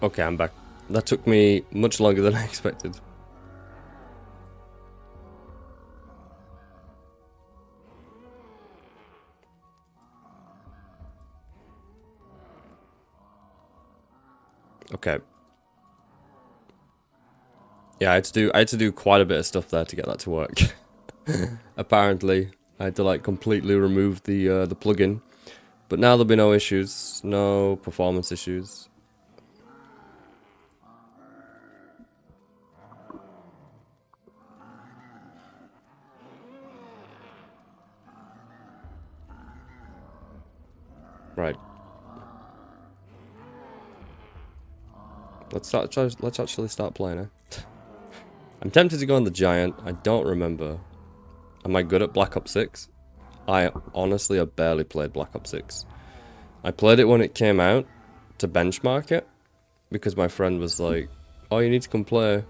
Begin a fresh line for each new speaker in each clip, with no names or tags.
Okay, I'm back. That took me much longer than I expected. Okay. Yeah, I had to do quite a bit of stuff there to get that to work. Apparently, I had to like completely remove the plugin, but now there'll be no issues, no performance issues. Right. Let's actually start playing, eh? I'm tempted to go on the Giant. I don't remember. Am I good at Black Ops 6? I honestly have barely played Black Ops 6. I played it when it came out to benchmark it because my friend was like, "Oh, you need to come play."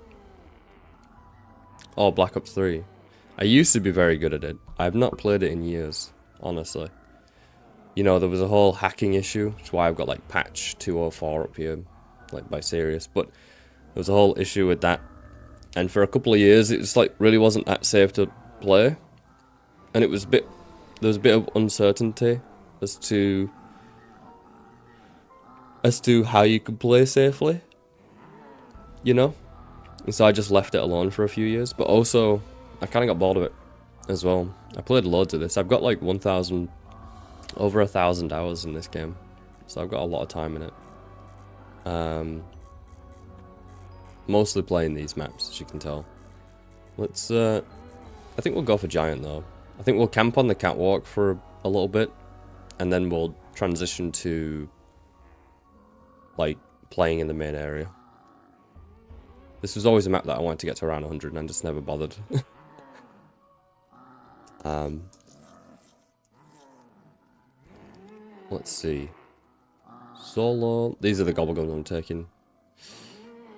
Oh, Black Ops 3. I used to be very good at it. I've not played it in years, honestly. You know, there was a whole hacking issue, which is why I've got like patch 204 up here, like by Serious. But there was a whole issue with that, and for a couple of years, it just like really wasn't that safe to play, and it was there was a bit of uncertainty as to how you could play safely, you know. And so I just left it alone for a few years. But also, I kind of got bored of it as well. I played loads of this. I've got like over 1,000 hours in this game, so I've got a lot of time in it. Mostly playing these maps, as you can tell. Let's I think we'll go for Giant though. I think we'll camp on the catwalk for a little bit, and then we'll transition to like playing in the main area. This was always a map that I wanted to get to around 100 and I just never bothered. Let's see. Solo. These are the gobbleguns I'm taking.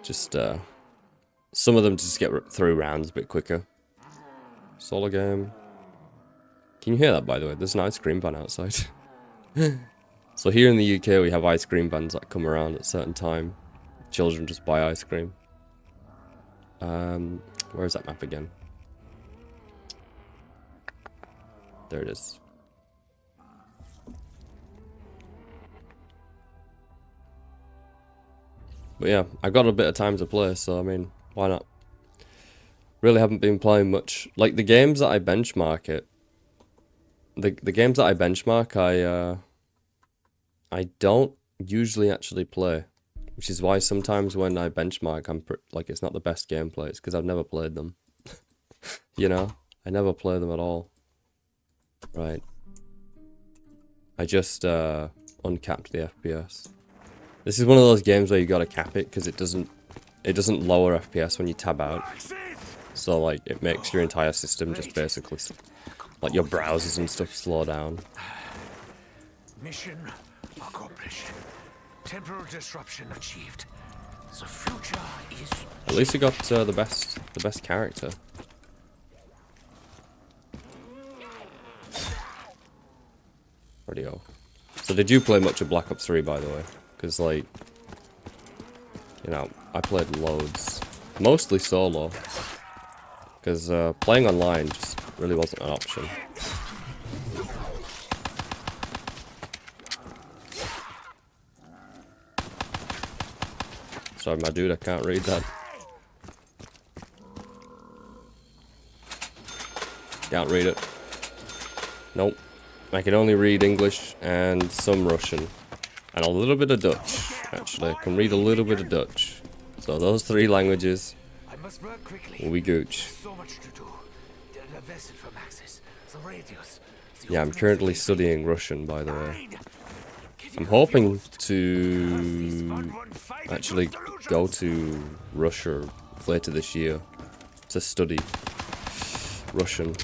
Just some of them to just get through rounds a bit quicker. Solo game. Can you hear that, by the way? There's an ice cream van outside. So here in the UK we have ice cream vans that come around at a certain time. Children just buy ice cream. Where is that map again? There it is. But yeah, I got a bit of time to play, so I mean, why not? Really haven't been playing much. Like the games that I benchmark it. The games that I benchmark, I don't usually actually play, which is why sometimes when I benchmark, I'm like it's not the best gameplay. It's because I've never played them. You know, I never play them at all. Right. I just uncapped the FPS. This is one of those games where you gotta cap it because it doesn't lower FPS when you tab out. So like it makes your entire system just basically like your browsers and stuff slow down.
Mission accomplished. Temporal disruption achieved. The future is.
At least we got the best character. Radio. So did you play much of Black Ops 3, by the way? Because like, you know, I played loads, mostly solo. Because playing online just really wasn't an option. Sorry, my dude, I can't read that. Can't read it. Nope. I can only read English and some Russian. And a little bit of Dutch, actually. I can read a little bit of Dutch. So those three languages will be gooch. Yeah, I'm currently studying Russian, by the way. I'm hoping to actually go to Russia later this year to study Russian.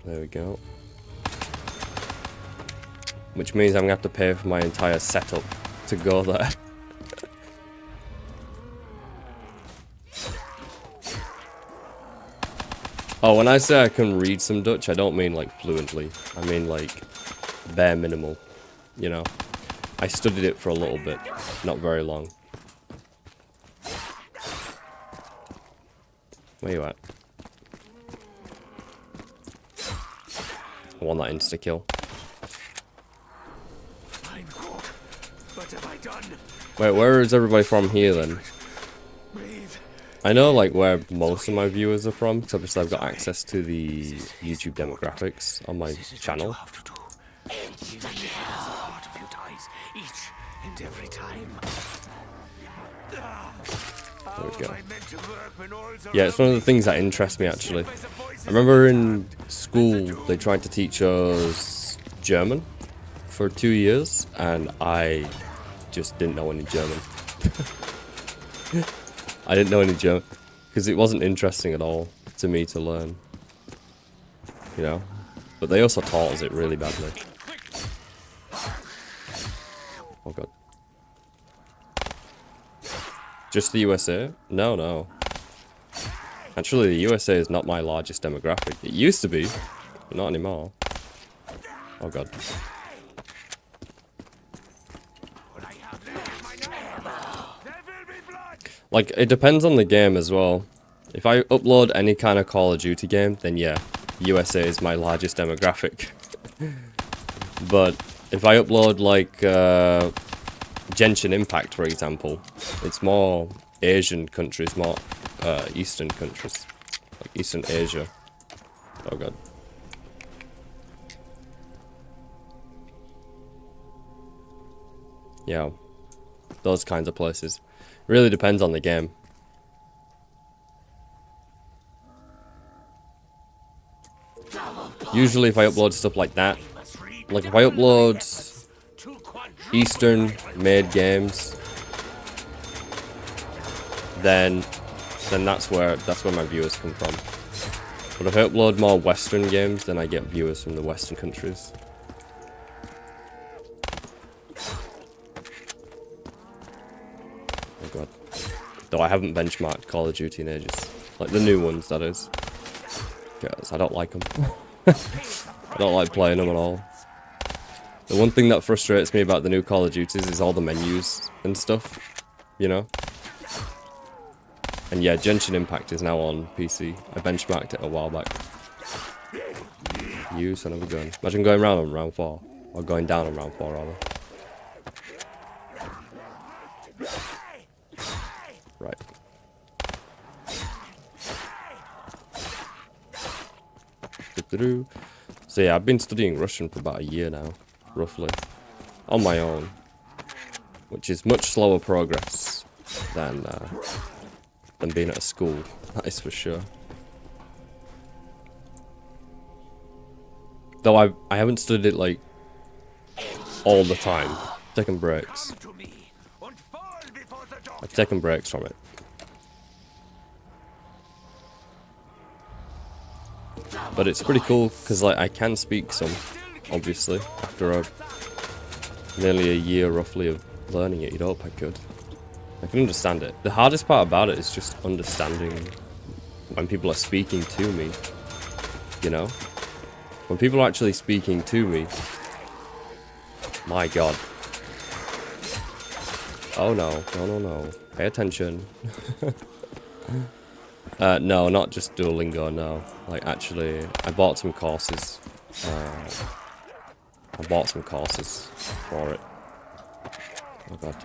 There we go. Which means I'm going to have to pay for my entire setup to go there. Oh, when I say I can read some Dutch, I don't mean like fluently. I mean like bare minimal, you know. I studied it for a little bit, not very long. Where you at? I want that insta-kill.
I'm caught. What have I done?
Wait, where is everybody from here then?
Breathe.
I know like where most of my viewers are from, because obviously I've got access to the YouTube demographics on my channel.
Have to do. Even if it is a part of your ties, each and every time.
There we go. Yeah, it's one of the things that interests me actually. I remember in school they tried to teach us German for 2 years, and I just didn't know any German. I didn't know any German because it wasn't interesting at all to me to learn, you know. But they also taught us it really badly. Oh god. Just the USA? No, no. Actually, the USA is not my largest demographic. It used to be, but not anymore. Oh god. Like, it depends on the game as well. If I upload any kind of Call of Duty game, then yeah, USA is my largest demographic. But if I upload like Genshin Impact, for example, it's more Asian countries, more Eastern countries, like Eastern Asia. Oh god. Yeah, those kinds of places. Really depends on the game. Usually if I upload stuff like that, like if I upload Eastern made games, then that's where my viewers come from. But if I upload more Western games, then I get viewers from the Western countries. Oh god. Though I haven't benchmarked Call of Duty in ages. Like the new ones, that is. Because I don't like them. I don't like playing them at all. The one thing that frustrates me about the new Call of Duties is all the menus and stuff, you know? And yeah, Genshin Impact is now on PC. I benchmarked it a while back. You son of a gun. Imagine going round on round 4. Or going down on round 4, rather. Right. So yeah, I've been studying Russian for about a year now, roughly. On my own. Which is much slower progress than being at a school, that is for sure. Though I haven't studied it like all the time. Taking breaks. I've taken breaks from it. But it's pretty cool because like I can speak some, obviously, after nearly a year roughly of learning it. You'd hope I could. I can understand it. The hardest part about it is just understanding when people are speaking to me, you know? When people are actually speaking to me, my god. Oh no, no. Pay attention. No, not just Duolingo, no. Like actually, I bought some courses. I bought some courses for it. Oh god.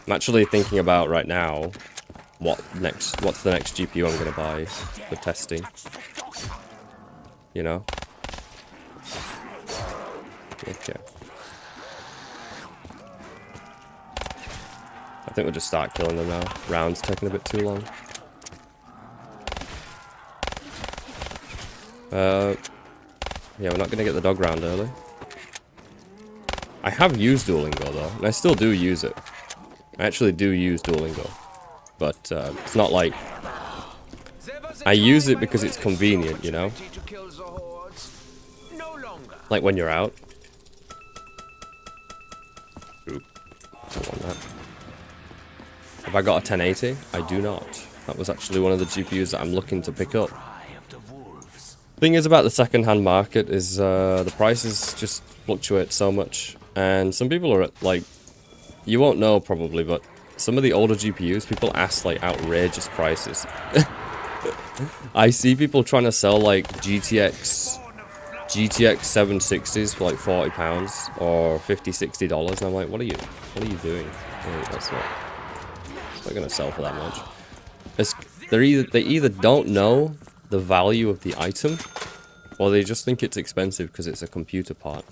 I'm actually thinking about right now what's the next GPU I'm gonna buy for testing. You know? Okay. I think we'll just start killing them now. Round's taking a bit too long. Yeah, we're not gonna get the dog round early. I have used Duolingo though, and I still do use it. I actually do use Duolingo, but it's not like I use it because it's convenient, you know? Like when you're out. Oop, don't want that. Have I got a 1080? I do not. That was actually one of the GPUs that I'm looking to pick up. Thing is about the second-hand market is the prices just fluctuate so much, and some people are at, like, you won't know probably, but some of the older GPUs, people ask like outrageous prices. I see people trying to sell like GTX 760s for like £40 or $50-60, and I'm like, what are you doing? Like, that's not gonna sell for that much. They either don't know the value of the item, or they just think it's expensive because it's a computer part.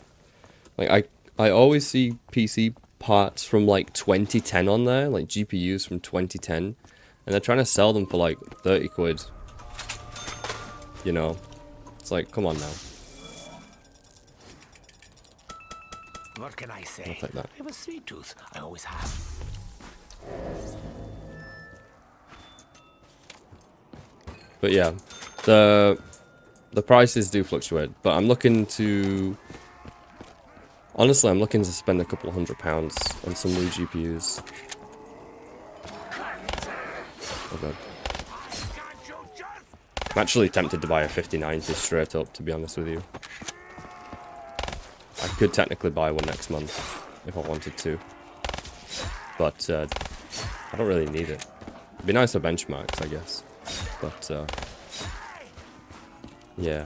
Like I always see PC parts from like 2010 on there, like GPUs from 2010, and they're trying to sell them for like 30 quid. You know, it's like, come on now.
What can I say?
I'll take that.
I have a sweet tooth. I always have.
But yeah, the prices do fluctuate. But I'm looking to, honestly, I'm looking to spend a couple £100 on some new GPUs. Oh god. I'm actually tempted to buy a 5090 straight up, to be honest with you. I could technically buy one next month if I wanted to, but I don't really need it. It'd be nice for benchmarks, I guess, but yeah.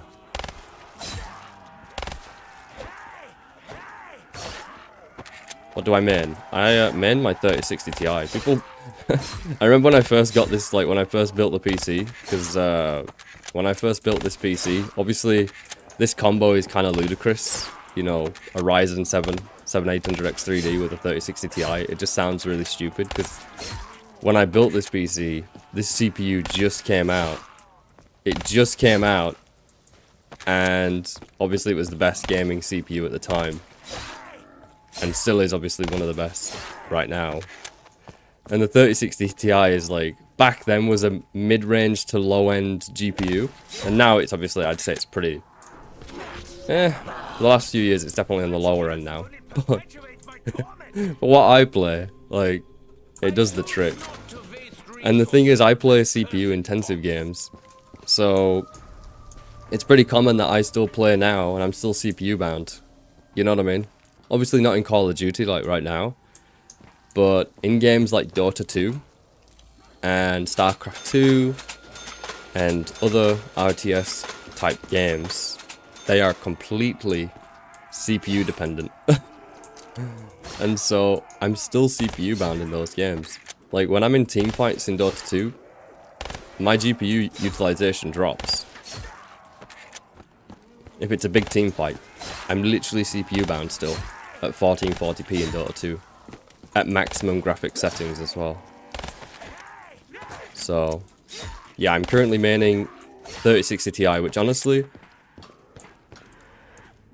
What do I main? I main my 3060 Ti. People, I remember when I first got this, like when I first built the PC, because when I first built this PC, obviously this combo is kind of ludicrous. You know, a Ryzen 7 7800X3D with a 3060 Ti. It just sounds really stupid because when I built this PC, this CPU just came out. It just came out, and obviously it was the best gaming CPU at the time. And still is obviously one of the best right now. And the 3060 Ti is like, back then was a mid-range to low-end GPU. And now it's obviously, I'd say it's pretty... the last few years it's definitely on the lower end now. But what I play, like, it does the trick. And the thing is, I play CPU-intensive games. So, it's pretty common that I still play now and I'm still CPU-bound. You know what I mean? Obviously not in Call of Duty like right now, but in games like Dota 2 and StarCraft 2 and other RTS type games, they are completely CPU dependent. And so I'm still CPU bound in those games. Like when I'm in team fights in Dota 2, my GPU utilization drops. If it's a big team fight, I'm literally CPU bound still. At 1440p in Dota 2. At maximum graphic settings as well. So, yeah, I'm currently maining 3060 Ti, which honestly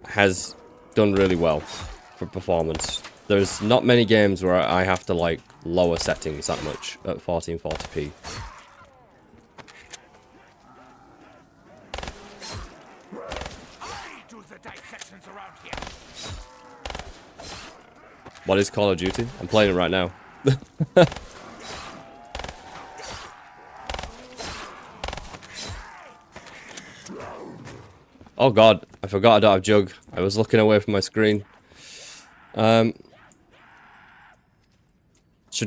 has done really well for performance. There's not many games where I have to like lower settings that much at 1440p. What is Call of Duty? I'm playing it right now. Oh god, I forgot I don't have Jug. I was looking away from my screen. Should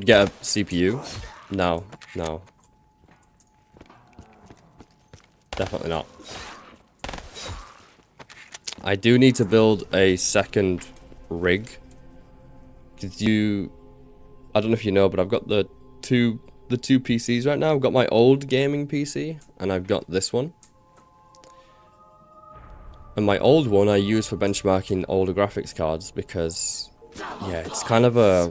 get a CPU? No, no. Definitely not. I do need to build a second rig. I don't know if you know, but I've got the two PCs right now. I've got my old gaming PC, and I've got this one. And my old one I use for benchmarking older graphics cards because, yeah, it's kind of a,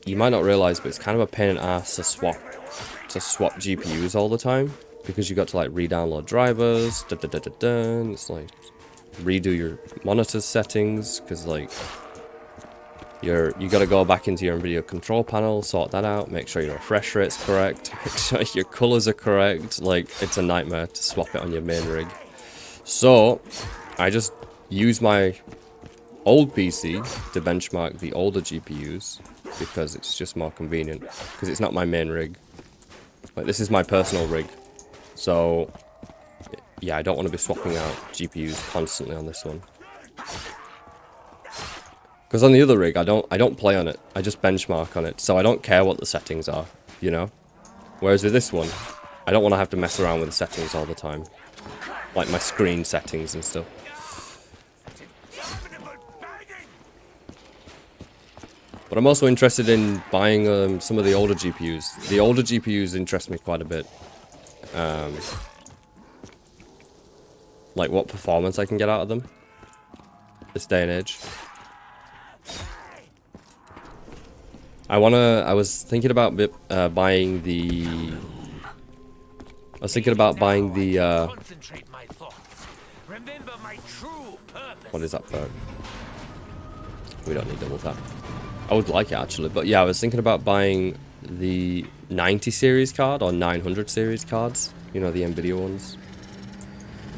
you might not realize, but it's kind of a pain in the ass to swap GPUs all the time because you got to like re-download drivers, and it's like redo your monitor settings because like. You got to go back into your Nvidia control panel, sort that out, make sure your refresh rate's correct, make sure your colors are correct. Like, it's a nightmare to swap it on your main rig. So, I just use my old PC to benchmark the older GPUs because it's just more convenient. Because it's not my main rig. Like, this is my personal rig. So, yeah, I don't want to be swapping out GPUs constantly on this one. Because on the other rig, I don't play on it. I just benchmark on it, so I don't care what the settings are, you know? Whereas with this one, I don't want to have to mess around with the settings all the time. Like my screen settings and stuff. But I'm also interested in buying some of the older GPUs. The older GPUs interest me quite a bit. Like what performance I can get out of them. This day and age. I was thinking about buying the... I was thinking about buying the... What is that perk? We don't need double tap. I would like it actually, but yeah, I was thinking about buying the 90 series card or 900 series cards. You know, the Nvidia ones.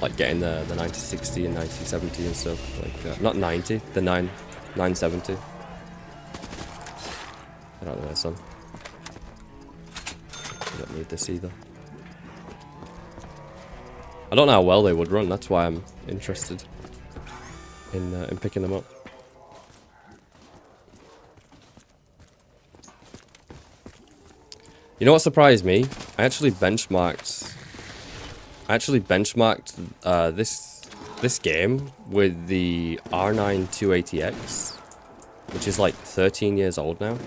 Like getting the 9060 and 9070 and stuff. Like, not 90, the 970. Get out of there, son. I don't need this either. I don't know how well they would run. That's why I'm interested in picking them up. You know what surprised me? I actually benchmarked this game with the R9 280X, which is like 13 years old now.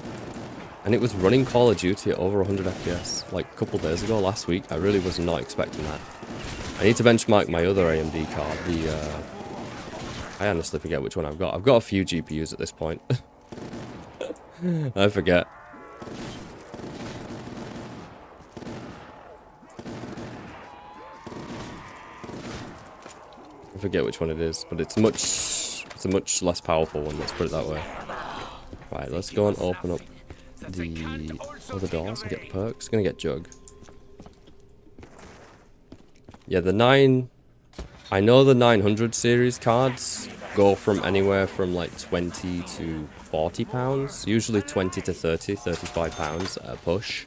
And it was running Call of Duty at over 100 FPS like a couple days ago, last week. I really was not expecting that. I need to benchmark my other AMD card. I honestly forget which one I've got. I've got a few GPUs at this point. I forget. I forget which one it is, but it's a much less powerful one, let's put it that way. Right, let's go and open up the other doors and get the perks. Gonna get Jug. Yeah, I know the 900 series cards go from anywhere from like 20 to 40 pounds. Usually 20 to 30, 35 pounds at a push.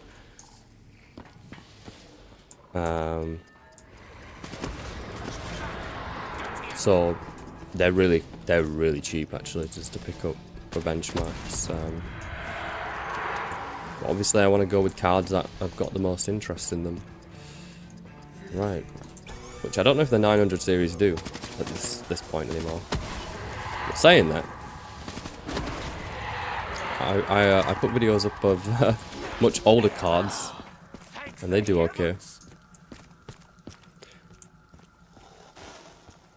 So they're really cheap actually, just to pick up for benchmarks. Obviously I want to go with cards that have got the most interest in them. Right. Which I don't know if the 900 series do at this point anymore. But saying that, I put videos up of much older cards, and they do okay.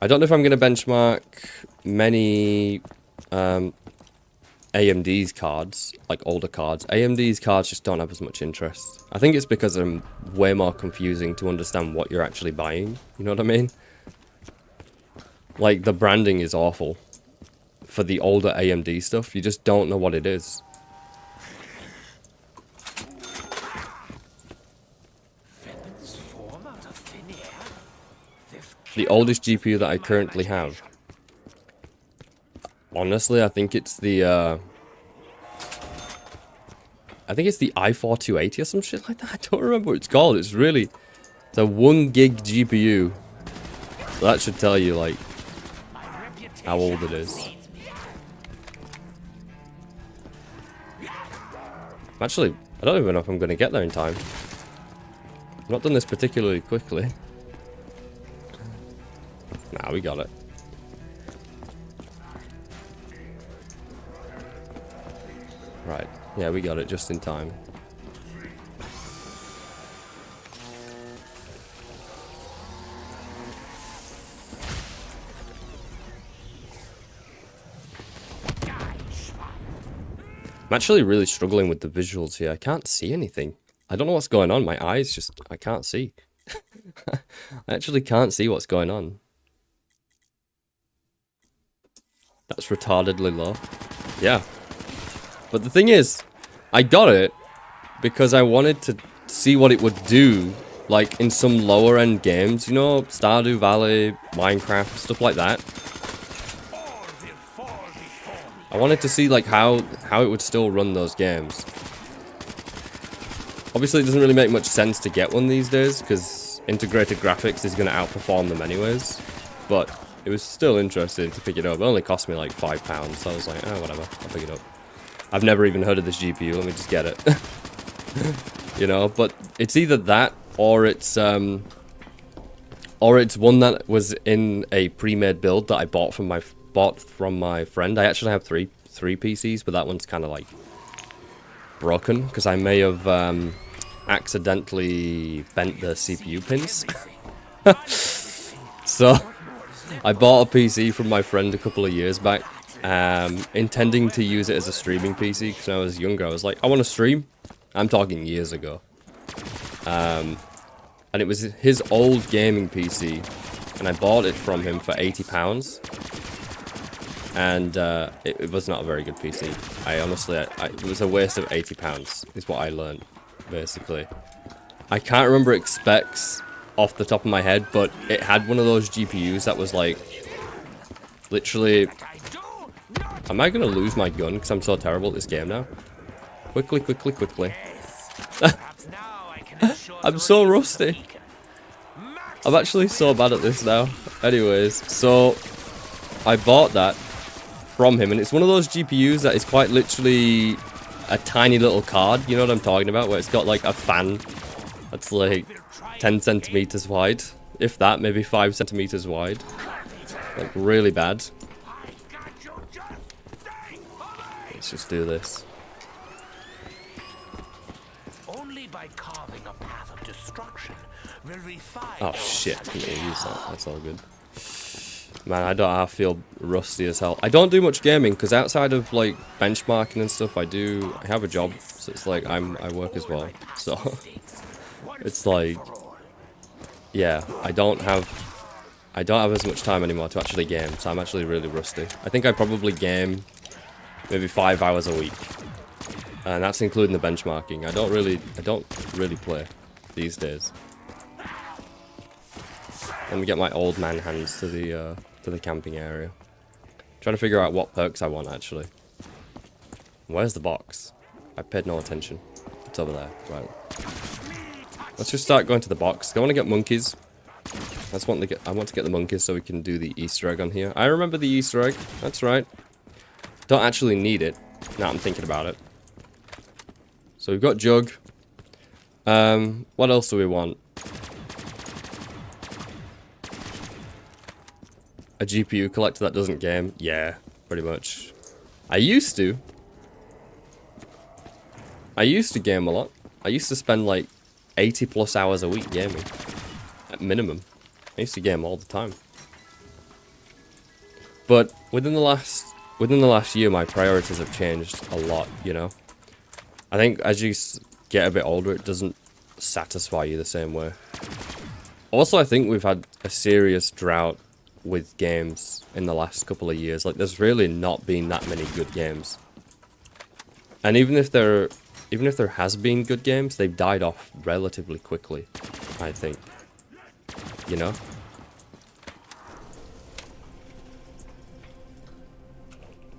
I don't know if I'm going to benchmark many AMD's cards, like older cards. AMD's cards just don't have as much interest. I think it's because they're way more confusing to understand what you're actually buying. You know what I mean? Like, the branding is awful for the older AMD stuff. You just don't know what it is. The oldest GPU that I currently have. Honestly, I think it's the i4 280 or some shit like that. I don't remember what it's called. It's a 1 gig GPU. So that should tell you like how old it is. Actually, I don't even know if I'm gonna get there in time. I've not done this particularly quickly. Nah, we got it. Right. Yeah, we got it just in time. I'm actually really struggling with the visuals here. I can't see anything. I don't know what's going on. My eyes just... I can't see. I actually can't see what's going on. That's retardedly low. Yeah. But the thing is, I got it because I wanted to see what it would do, like, in some lower end games, you know, Stardew Valley, Minecraft, stuff like that. I wanted to see, like, how it would still run those games. Obviously, it doesn't really make much sense to get one these days, because integrated graphics is going to outperform them anyways. But it was still interesting to pick it up. It only cost me like £5, so I was like, oh, whatever, I'll pick it up. I've never even heard of this GPU, let me just get it. You know, but it's either that, or it's one that was in a pre-made build that I bought from my friend. I actually have three PCs, but that one's kind of like broken, because I may have accidentally bent the CPU pins. So I bought a PC from my friend a couple of years back, intending to use it as a streaming PC, because when I was younger I was like, I want to stream. I'm talking years ago. And it was his old gaming PC, and I bought it from him for £80. And it was not a very good PC. It was a waste of £80, is what I learned, basically. I can't remember its specs off the top of my head, but it had one of those GPUs that was like, literally... Am I going to lose my gun because I'm so terrible at this game now? Quickly, quickly, quickly. I'm so rusty. I'm actually so bad at this now. Anyways, so I bought that from him, and it's one of those GPUs that is quite literally a tiny little card, you know what I'm talking about, where it's got like a fan that's like 10 centimeters wide, if that, maybe 5 centimeters wide, like really bad. Let's just do this.
Only by carving a path of destruction will we find.
Oh shit, I couldn't even use that. That's all good. Man, I feel rusty as hell. I don't do much gaming, because outside of like benchmarking and stuff, I have a job, so it's like I work as well. So it's like, yeah, I don't have as much time anymore to actually game, so I'm actually really rusty. I think I probably game maybe 5 hours a week, and that's including the benchmarking. I don't really play these days. Let me get my old man hands to the camping area. Trying to figure out what perks I want, actually. Where's the box? I paid no attention. It's over there. Right. Let's just start going to the box. I want to get monkeys. I want to get the monkeys so we can do the Easter egg on here. I remember the Easter egg. That's right. Don't actually need it. Now I'm thinking about it. So we've got Jug. What else do we want? A GPU collector that doesn't game? Yeah, pretty much. I used to game a lot. I used to spend like 80 plus hours a week gaming. At minimum. I used to game all the time. But within the last year, my priorities have changed a lot, you know? I think as you get a bit older, it doesn't satisfy you the same way. Also, I think we've had a serious drought with games in the last couple of years. Like, there's really not been that many good games. And even if there has been good games, they've died off relatively quickly, I think. You know?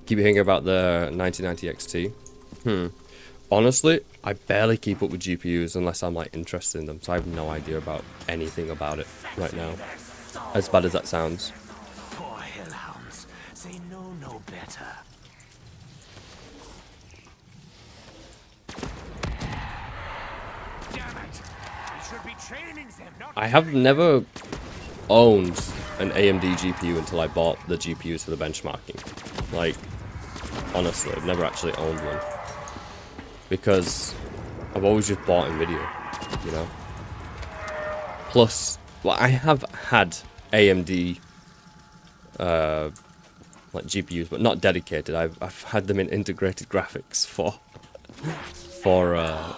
Keep hearing about the 9090 XT. Honestly, I barely keep up with GPUs unless I'm like interested in them, so I have no idea about anything about it right now. As bad as that sounds.
Poor hellhounds, they know no better. Damn it! We should be training them, not
I have never owned an AMD GPU until I bought the GPUs for the benchmarking. Like, honestly, I've never actually owned one. Because I've always just bought Nvidia, you know? Plus, well, I have had AMD like GPUs, but not dedicated. I've had them in integrated graphics for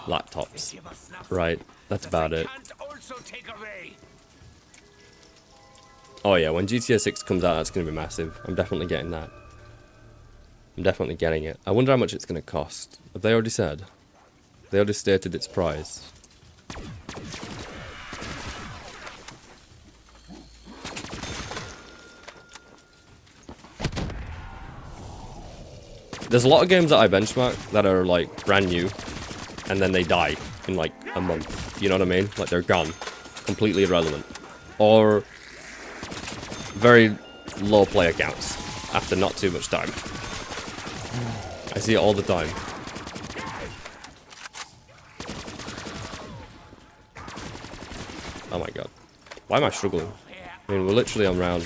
laptops. Right, that's about it. Oh yeah, when GTA 6 comes out, that's going to be massive. I'm definitely getting that. I'm definitely getting it. I wonder how much it's going to cost. Have they already said? They already stated its price. There's a lot of games that I benchmark that are like brand new, and then they die in like a month. You know what I mean? Like they're gone, completely irrelevant, or very low player counts after not too much time. I see it all the time. Oh my god. Why am I struggling? I mean, we're literally on round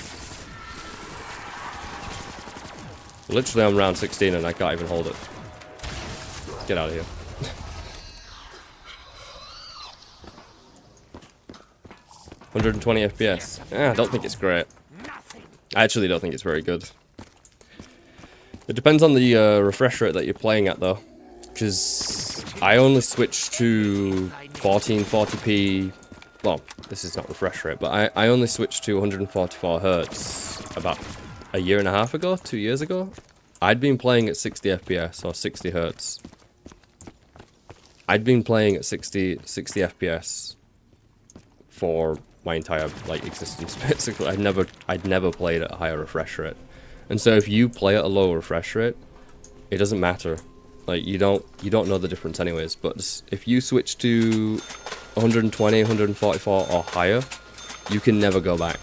16 and I can't even hold it. Get out of here. 120 FPS. I don't think it's great. I actually don't think it's very good. It depends on the refresh rate that you're playing at though. Because I only switched to 1440p. Well, this is not refresh rate, but I only switched to 144 Hertz about a year and a half ago, 2 years ago. I'd been playing at 60 FPS or 60 Hertz. I'd been playing at 60 FPS for my entire like existence basically. I'd never played at a higher refresh rate. And so if you play at a low refresh rate, it doesn't matter. Like you don't know the difference anyways, but if you switch to 120, 144 or higher, you can never go back.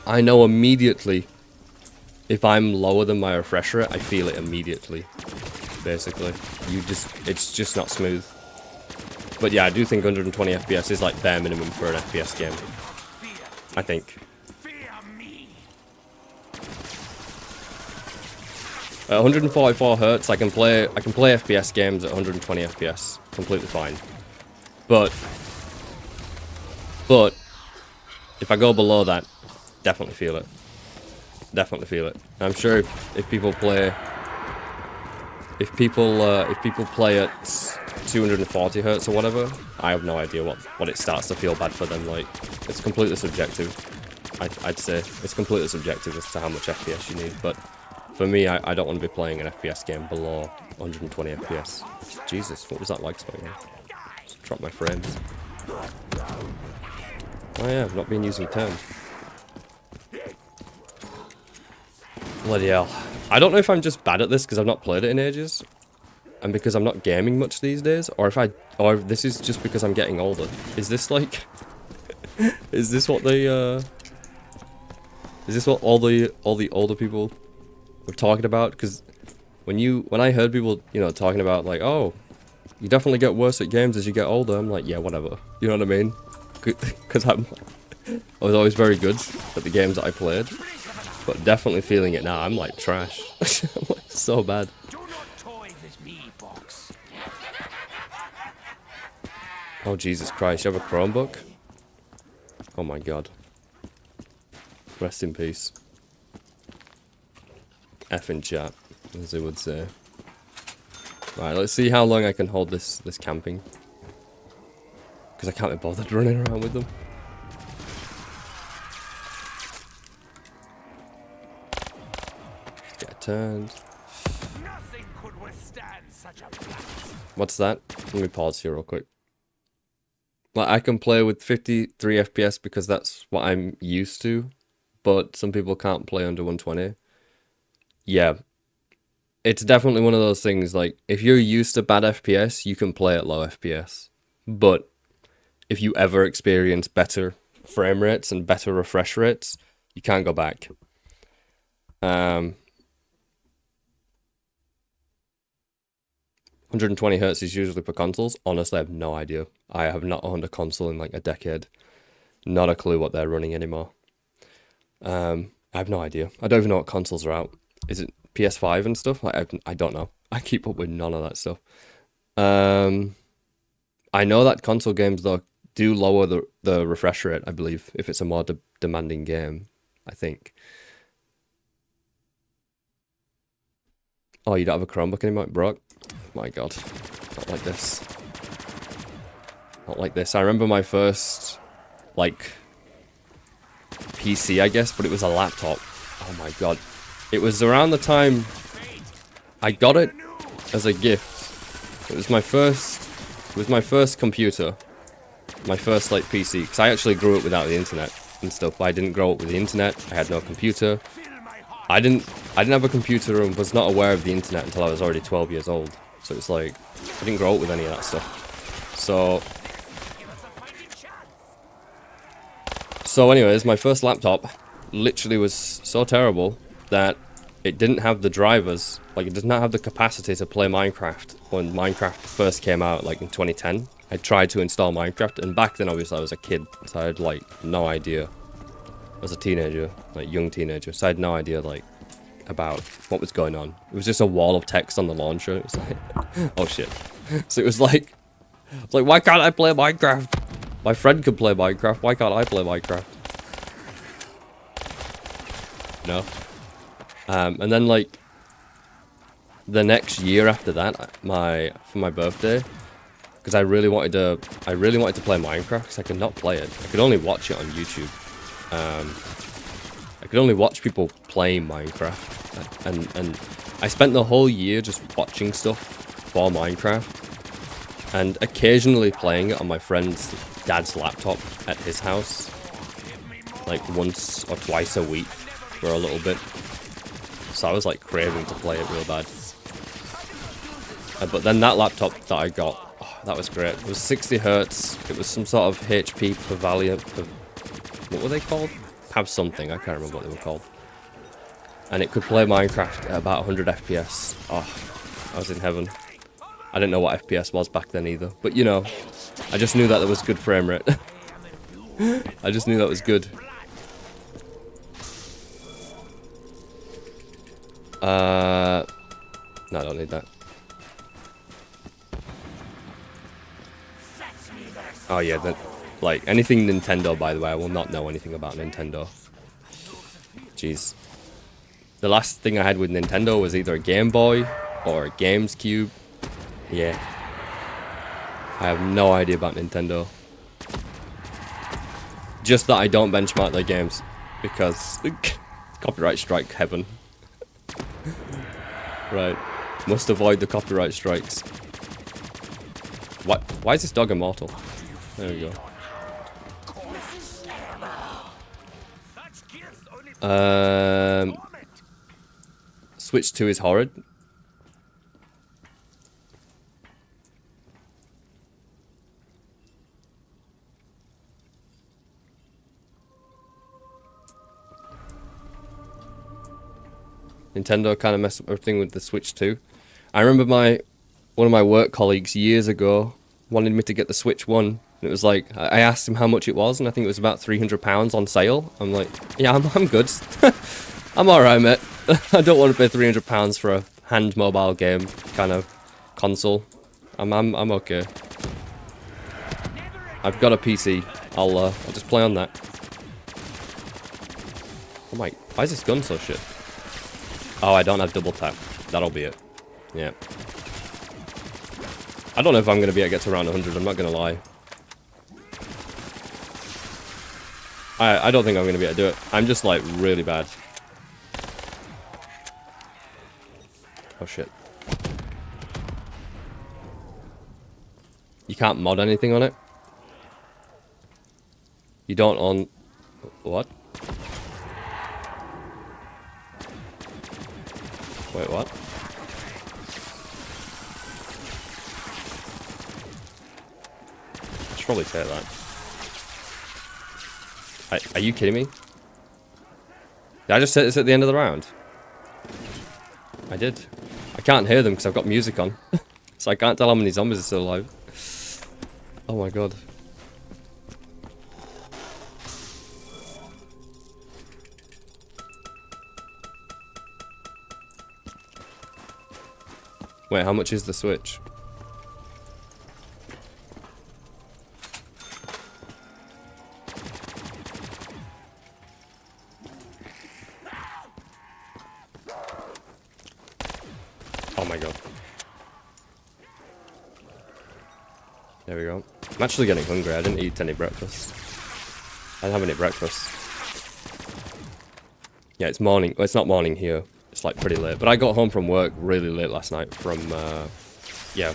I know immediately if I'm lower than my refresh rate, I feel it immediately. Basically, it's just not smooth. But yeah, I do think 120 FPS is like bare minimum for an FPS game. I think. At 144 Hertz, I can play FPS games at 120 FPS completely fine. But if I go below that, definitely feel it. Definitely feel it. I'm sure if people play at 240 Hertz or whatever, I have no idea what it starts to feel bad for them. Like, it's completely subjective. I'd say it's completely subjective as to how much FPS you need. But for me, I don't want to be playing an FPS game below 120 FPS. Jesus, what was that lag spike? Just drop my frames. Oh yeah, I've not been using terms. Bloody hell. I don't know if I'm just bad at this because I've not played it in ages. And because I'm not gaming much these days, or if this is just because I'm getting older. Is this like is this what all the older people were talking about? Because when I heard people, you know, talking about like, oh, you definitely get worse at games as you get older, I'm like, yeah, whatever. You know what I mean? Because I was always very good at the games that I played, but definitely feeling it now. I'm like trash. I'm like so bad. Oh Jesus Christ! You have a Chromebook? Oh my God. Rest in peace. F in chat, as they would say. Right, let's see how long I can hold this camping. Because I can't be bothered running around with them. Get turned.
Nothing could withstand such a blast.
What's that? Let me pause here real quick. Like, I can play with 53 FPS because that's what I'm used to. But some people can't play under 120. Yeah. It's definitely one of those things, like, if you're used to bad FPS, you can play at low FPS. But if you ever experience better frame rates and better refresh rates, you can't go back. 120 Hertz is usually for consoles. Honestly, I have no idea. I have not owned a console in like a decade. Not a clue what they're running anymore. I have no idea. I don't even know what consoles are out. Is it PS5 and stuff? I don't know. I keep up with none of that stuff. I know that console games though do lower the refresh rate, I believe, if it's a more demanding game, I think. Oh, you don't have a Chromebook anymore, Brock? My God, not like this. Not like this. I remember my first, like, PC, I guess, but it was a laptop. Oh my God. It was around the time I got it as a gift. It was my first computer. My first, like, PC. Because I actually grew up without the internet and stuff. I didn't grow up with the internet. I had no computer. I didn't have a computer and was not aware of the internet until I was already 12 years old. So it's like, I didn't grow up with any of that stuff. So anyways, my first laptop literally was so terrible that it didn't have the drivers, like it does not have the capacity to play Minecraft when Minecraft first came out, like in 2010. I tried to install Minecraft, and back then obviously I was a kid, so I had like no idea. I was a teenager, like young teenager, so I had no idea like about what was going on. It was just a wall of text on the launcher. It was like, oh shit. So it was like, why can't I play Minecraft? My friend could play Minecraft, why can't I play Minecraft? No. And then like the next year after that, for my birthday, because I really wanted to play Minecraft because I could not play it. I could only watch it on YouTube. I could only watch people playing Minecraft, and I spent the whole year just watching stuff for Minecraft, and occasionally playing it on my friend's dad's laptop at his house, like once or twice a week for a little bit. So I was like craving to play it real bad. But then that laptop that I got, oh, that was great. It was 60 hertz. It was some sort of HP Pavilion. What were they called? Have something. I can't remember what they were called. And it could play Minecraft at about 100 FPS. Oh, I was in heaven. I didn't know what FPS was back then either. But you know, I just knew that there was good frame rate. I just knew that was good. No, I don't need that. Oh yeah, that, like, anything Nintendo, by the way, I will not know anything about Nintendo. Jeez. The last thing I had with Nintendo was either a Game Boy or a GameCube. Yeah. I have no idea about Nintendo. Just that I don't benchmark their games, because copyright strike heaven. Right. Must avoid the copyright strikes. What? Why is this dog immortal? There we go. Switch 2 is horrid. Nintendo kind of messed up everything with the Switch 2. I remember one of my work colleagues years ago wanted me to get the Switch 1. And it was like, I asked him how much it was, and I think it was about £300 on sale. I'm like, yeah, I'm good. I'm alright, mate. I don't want to pay £300 for a hand mobile game kind of console. I'm okay. I've got a PC. I'll just play on that. Oh my, why is this gun so shit? Oh, I don't have double tap. That'll be it. Yeah. I don't know if I'm going to be able to get to around 100, I'm not going to lie. I don't think I'm going to be able to do it. I'm just, like, really bad. Oh, shit. You can't mod anything on it? You don't on... What? Wait, what? I should probably say that. Are you kidding me? Did I just say this at the end of the round? I did. I can't hear them because I've got music on. So I can't tell how many zombies are still alive. Oh my god. Wait, how much is the Switch? Oh my god. There we go. I'm actually getting hungry. I didn't eat any breakfast. I didn't have any breakfast. Yeah, it's morning. Well, it's not morning here. It's like pretty late. But I got home from work really late last night from, yeah.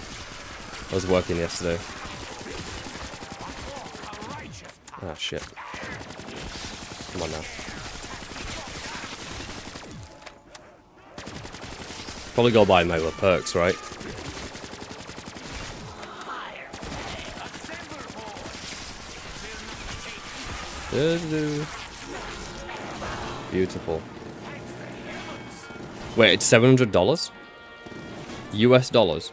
I was working yesterday. Ah, shit. Come on now. Probably go buy my little perks, right? Beautiful. Wait, it's $700? US dollars?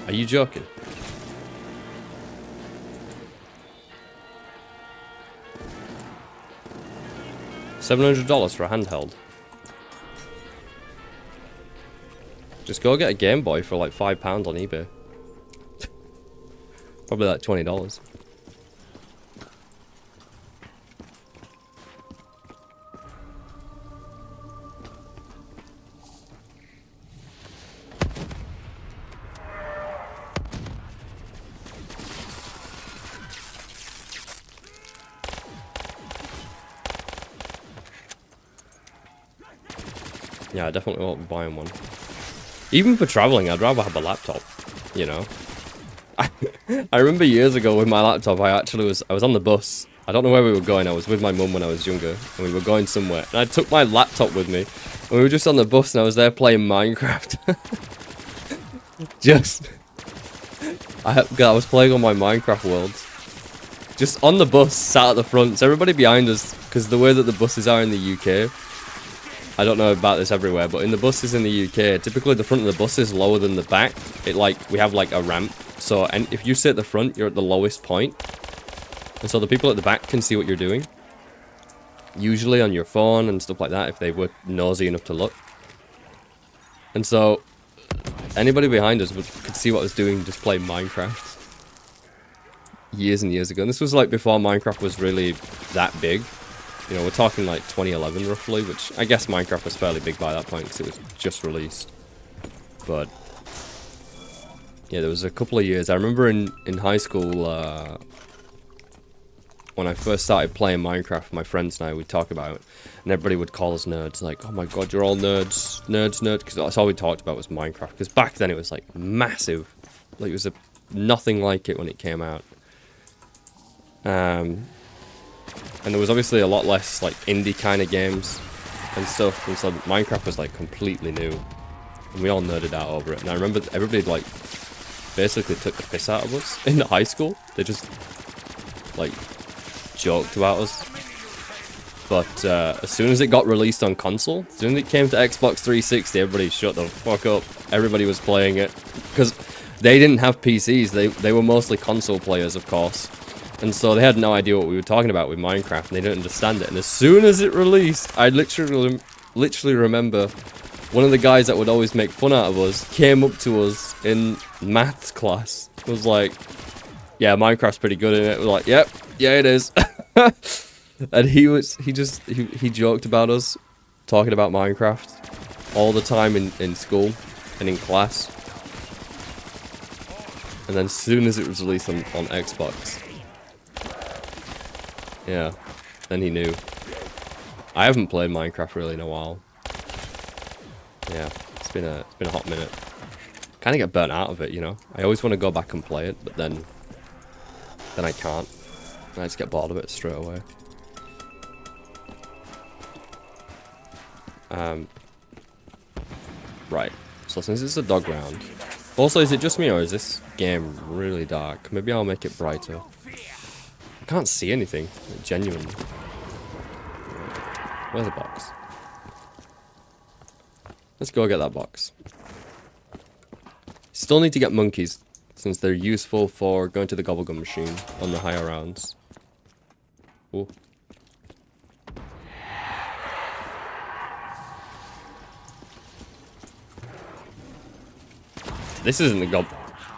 Are you joking? $700 for a handheld. Just go get a Game Boy for like £5 on eBay. Probably like $20. Yeah, I definitely won't be buying one. Even for traveling, I'd rather have a laptop, you know. I remember years ago with my laptop, I was on the bus. I don't know where we were going. I was with my mum when I was younger, and we were going somewhere. And I took my laptop with me, and we were just on the bus, and I was there playing Minecraft. I was playing on my Minecraft worlds. Just on the bus, sat at the front. So everybody behind us, because the way that the buses are in the UK, I don't know about this everywhere, but in the buses in the UK, typically the front of the bus is lower than the back. We have like a ramp. So, and if you sit at the front, you're at the lowest point. And so the people at the back can see what you're doing. Usually on your phone and stuff like that, if they were nosy enough to look. And so, anybody behind us could see what I was doing, just playing Minecraft. Years and years ago. And this was like before Minecraft was really that big. You know, we're talking like 2011 roughly, which I guess Minecraft was fairly big by that point because it was just released. But yeah, there was a couple of years. I remember in high school, when I first started playing Minecraft, my friends and I would talk about it, and everybody would call us nerds. Like, oh my god, you're all nerds, nerds, because that's all we talked about was Minecraft. Because back then it was like massive, like it was nothing like it when it came out. And there was obviously a lot less like indie kind of games and stuff, and so Minecraft was like completely new, and we all nerded out over it. And I remember everybody like basically took the piss out of us in high school. They just like joked about us. But as soon as it got released on console, as soon as it came to Xbox 360, everybody shut the fuck up. Everybody was playing it because they didn't have PCs. They were mostly console players, of course. And so they had no idea what we were talking about with Minecraft, and they didn't understand it. And as soon as it released, I literally remember one of the guys that would always make fun out of us came up to us in maths class. It was like, yeah, Minecraft's pretty good in it. We're like, yep, yeah, it is. And he joked about us talking about Minecraft all the time in school and in class. And then as soon as it was released on Xbox, yeah, then he knew. I haven't played Minecraft really in a while. Yeah, it's been a hot minute. Kind of get burnt out of it, you know. I always want to go back and play it, but then I can't. I just get bored of it straight away. Right. So since it's a dog round. Also, is it just me or is this game really dark? Maybe I'll make it brighter. I can't see anything, genuinely. Where's the box? Let's go get that box. Still need to get monkeys, since they're useful for going to the gobblegum machine on the higher rounds. Ooh. This isn't the gob.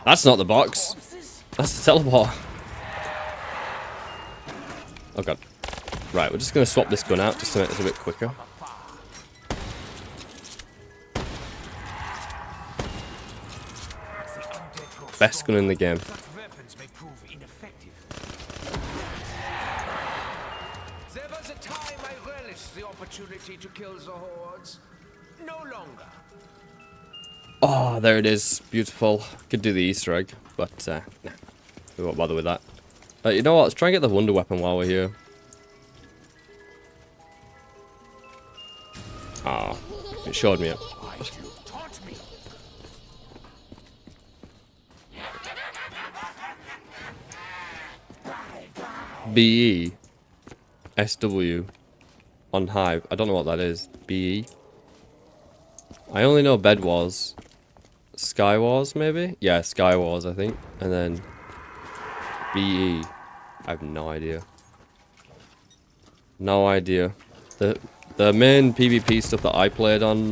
That's not the box. That's the teleport. Oh god. Right, we're just going to swap this gun out just to make this a bit quicker. Best gun in the game.
There was a time I relished the opportunity to kill the hordes. No longer.
Oh, there it is. Beautiful. Could do the Easter egg, but nah, we won't bother with that. You know what? Let's try and get the wonder weapon while we're here. Ah, it showed me it. BE. SW on Hive. I don't know what that is. BE. I only know Bed Wars. Sky Wars, maybe? Yeah, Sky Wars, I think. And then BE. I have no idea. No idea. The main PvP stuff that I played on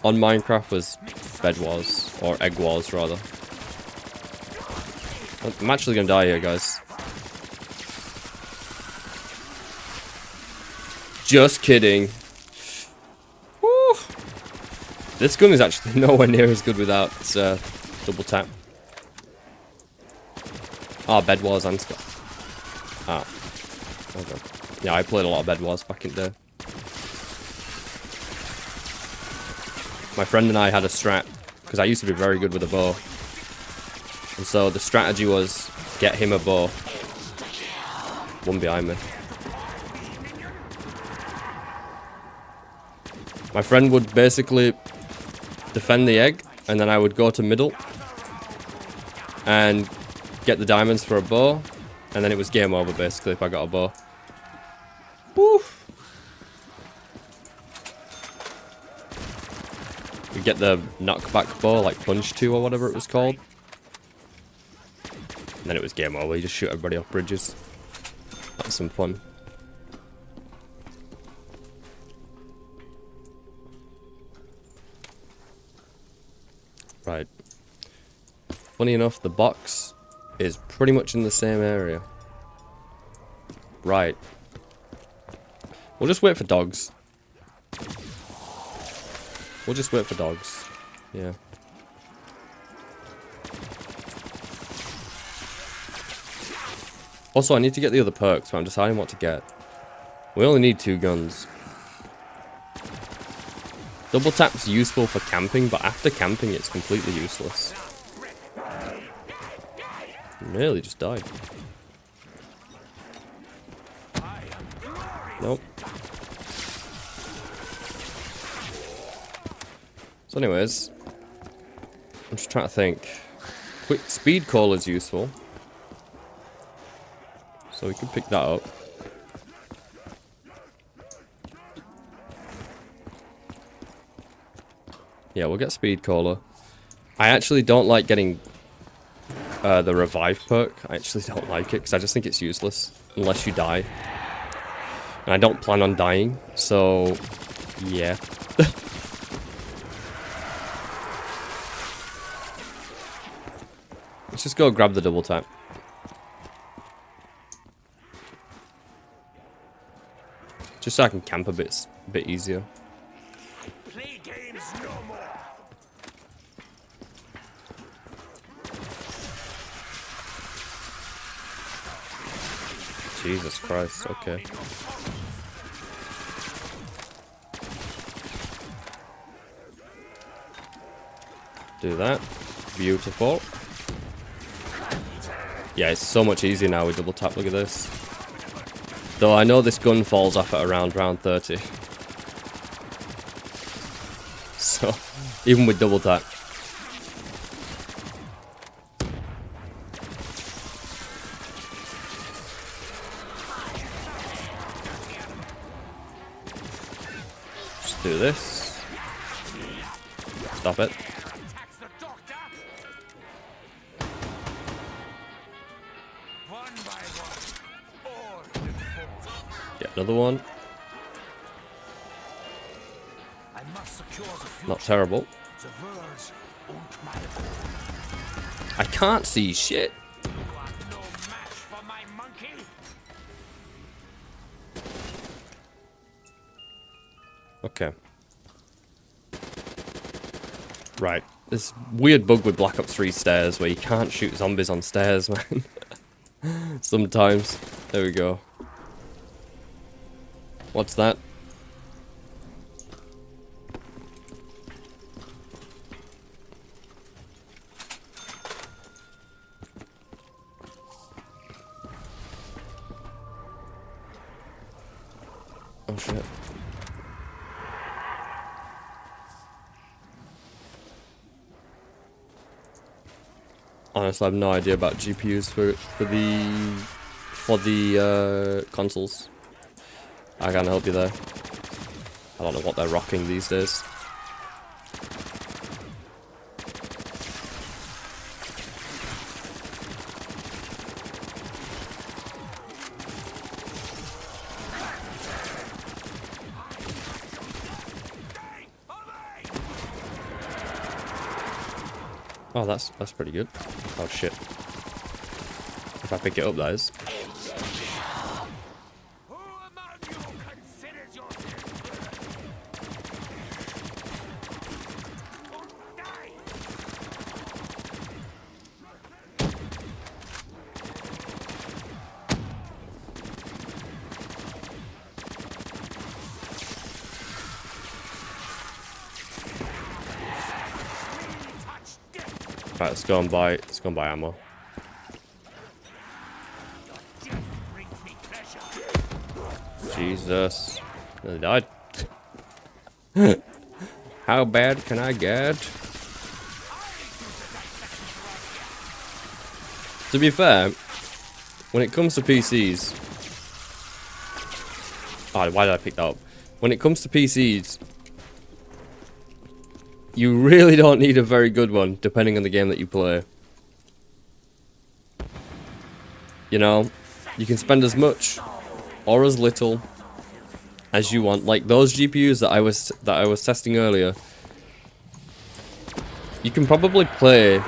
Minecraft was Bed Wars, or Egg Wars rather. I'm actually gonna die here, guys. Just kidding. Woo. This gun is actually nowhere near as good without double tap. Ah, Bed Wars and Sky. Ah. Okay. Yeah, I played a lot of Bed Wars back in the day. My friend and I had a strat, because I used to be very good with a bow. And so the strategy was, get him a bow. One behind me. My friend would basically defend the egg, and then I would go to middle and get the diamonds for a bow, and then it was game over basically if I got a bow. Woo! We get the knockback bow, like Punch 2 or whatever it was called. And then it was game over, you just shoot everybody off bridges. That was some fun. Right. Funny enough, the box is pretty much in the same area. Right. We'll just wait for dogs. We'll just wait for dogs. Yeah. Also, I need to get the other perks, but I'm deciding what to get. We only need 2 guns. Double tap's useful for camping, but after camping, it's completely useless. Nearly just died. Nope. So anyways, I'm just trying to think. Quick speed call is useful. So we could pick that up. Yeah, we'll get speed caller. I actually don't like getting the revive perk. I actually don't like it because I just think it's useless unless you die. And I don't plan on dying, so yeah. Let's just go grab the double tap. Just so I can camp a bit easier.
Play games no more.
Jesus Christ, okay. Do that. Beautiful. Yeah, it's so much easier now with double tap, look at this. Though I know this gun falls off at around round 30. So, even with double tap. Just do this. Stop it. Get another one. Not terrible. I can't see shit. Okay. Right. This weird bug with Black Ops 3 stairs where you can't shoot zombies on stairs, man. Sometimes. There we go. What's that? Oh shit. Honestly, I have no idea about GPUs for the consoles. I can't help you there. I don't know what they're rocking these days. Oh, that's pretty good. Oh shit. If I pick it up, that is.
Who among you considers yourself? Die!
Right, let's go and buy ammo. Jesus. Nearly died. How bad can I get? To be fair, when it comes to PCs... Oh, why did I pick that up? When it comes to PCs, you really don't need a very good one, depending on the game that you play. You know, you can spend as much or as little as you want. Like those GPUs that I was testing earlier, you can probably play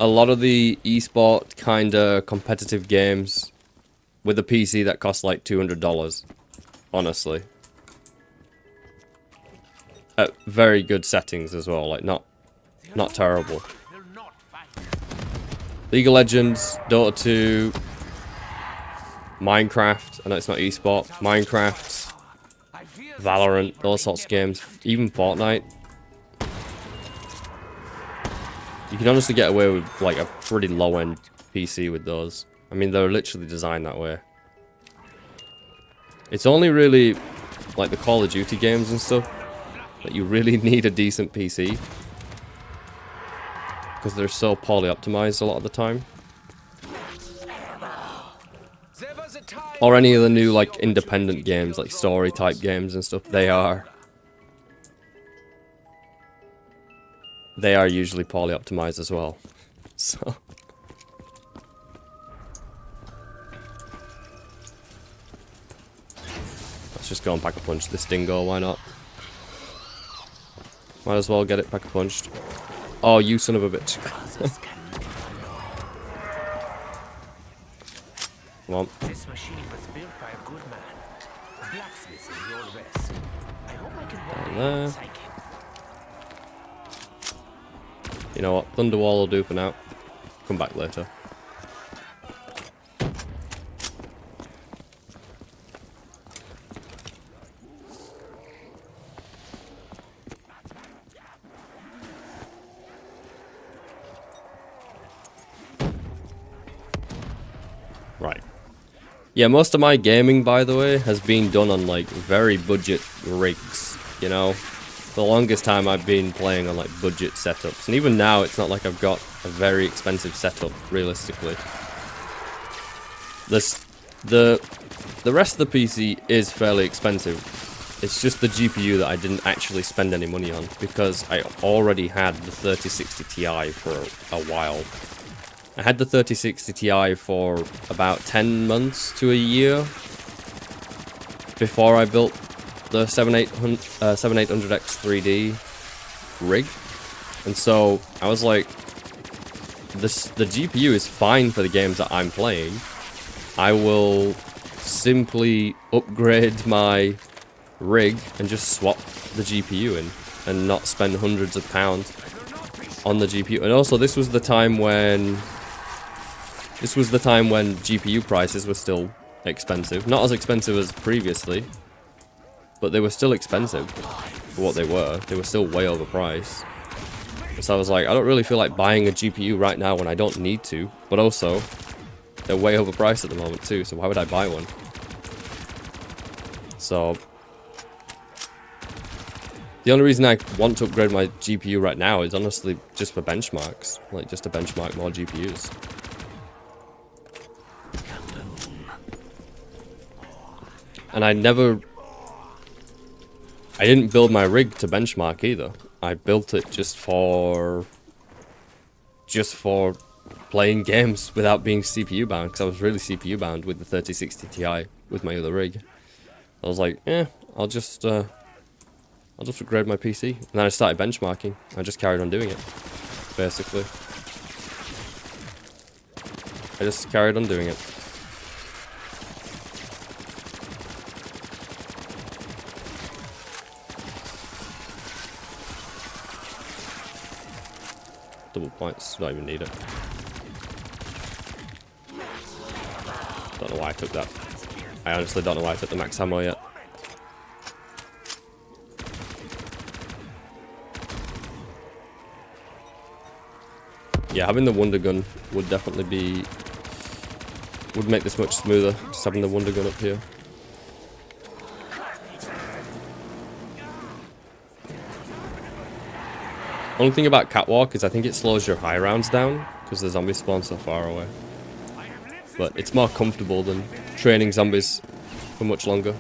a lot of the esport kind of competitive games with a PC that costs like $200. Honestly. At very good settings as well, like not terrible. League of Legends, Dota 2, Minecraft, I know it's not esport, Minecraft, Valorant, those sorts of games, even Fortnite. You can honestly get away with like a pretty low-end PC with those. I mean, they're literally designed that way. It's only really like the Call of Duty games and stuff that you really need a decent PC, because they're so poorly optimized a lot of the time. Or any of the new like independent games, like story type games and stuff, they are usually poorly optimized as well. So let's just go and pack a punch this dingo, why not? Might as well get it pack a punched. Oh, you son of a bitch. Come on.
This machine was built by a good man. A blacksmith in the old west. I hope I can one day psych him.
You know what? Thunderwall will do for now. Come back later. Right. Yeah, most of my gaming, by the way, has been done on, like, very budget rigs, you know? For the longest time, I've been playing on, like, budget setups. And even now, it's not like I've got a very expensive setup, realistically. The rest of the PC is fairly expensive. It's just the GPU that I didn't actually spend any money on, because I already had the 3060 Ti for a while. I had the 3060 Ti for about 10 months to a year before I built the 7800X 3D rig. And so I was like, the GPU is fine for the games that I'm playing. I will simply upgrade my rig and just swap the GPU in and not spend hundreds of pounds on the GPU. And also, this was the time when GPU prices were still expensive. Not as expensive as previously, but they were still expensive for what they were. They were still way overpriced. So I was like, I don't really feel like buying a GPU right now when I don't need to. But also, they're way overpriced at the moment too, so why would I buy one? So The only reason I want to upgrade my GPU right now is honestly just for benchmarks. Like, just to benchmark more GPUs. And I didn't build my rig to benchmark either. I built it just for playing games without being CPU bound, because I was really CPU bound with the 3060 Ti with my other rig. I was like, I'll just upgrade my PC. And then I started benchmarking. I just carried on doing it, basically. I just carried on doing it. Double points, don't even need it. Don't know why I took that. I honestly don't know why I took the max ammo yet. Yeah, having the Wonder Gun would definitely would make this much smoother, just having the Wonder Gun up here. Only thing about Catwalk is I think it slows your high rounds down, because the zombies spawn so far away. But it's more comfortable than training zombies for much longer.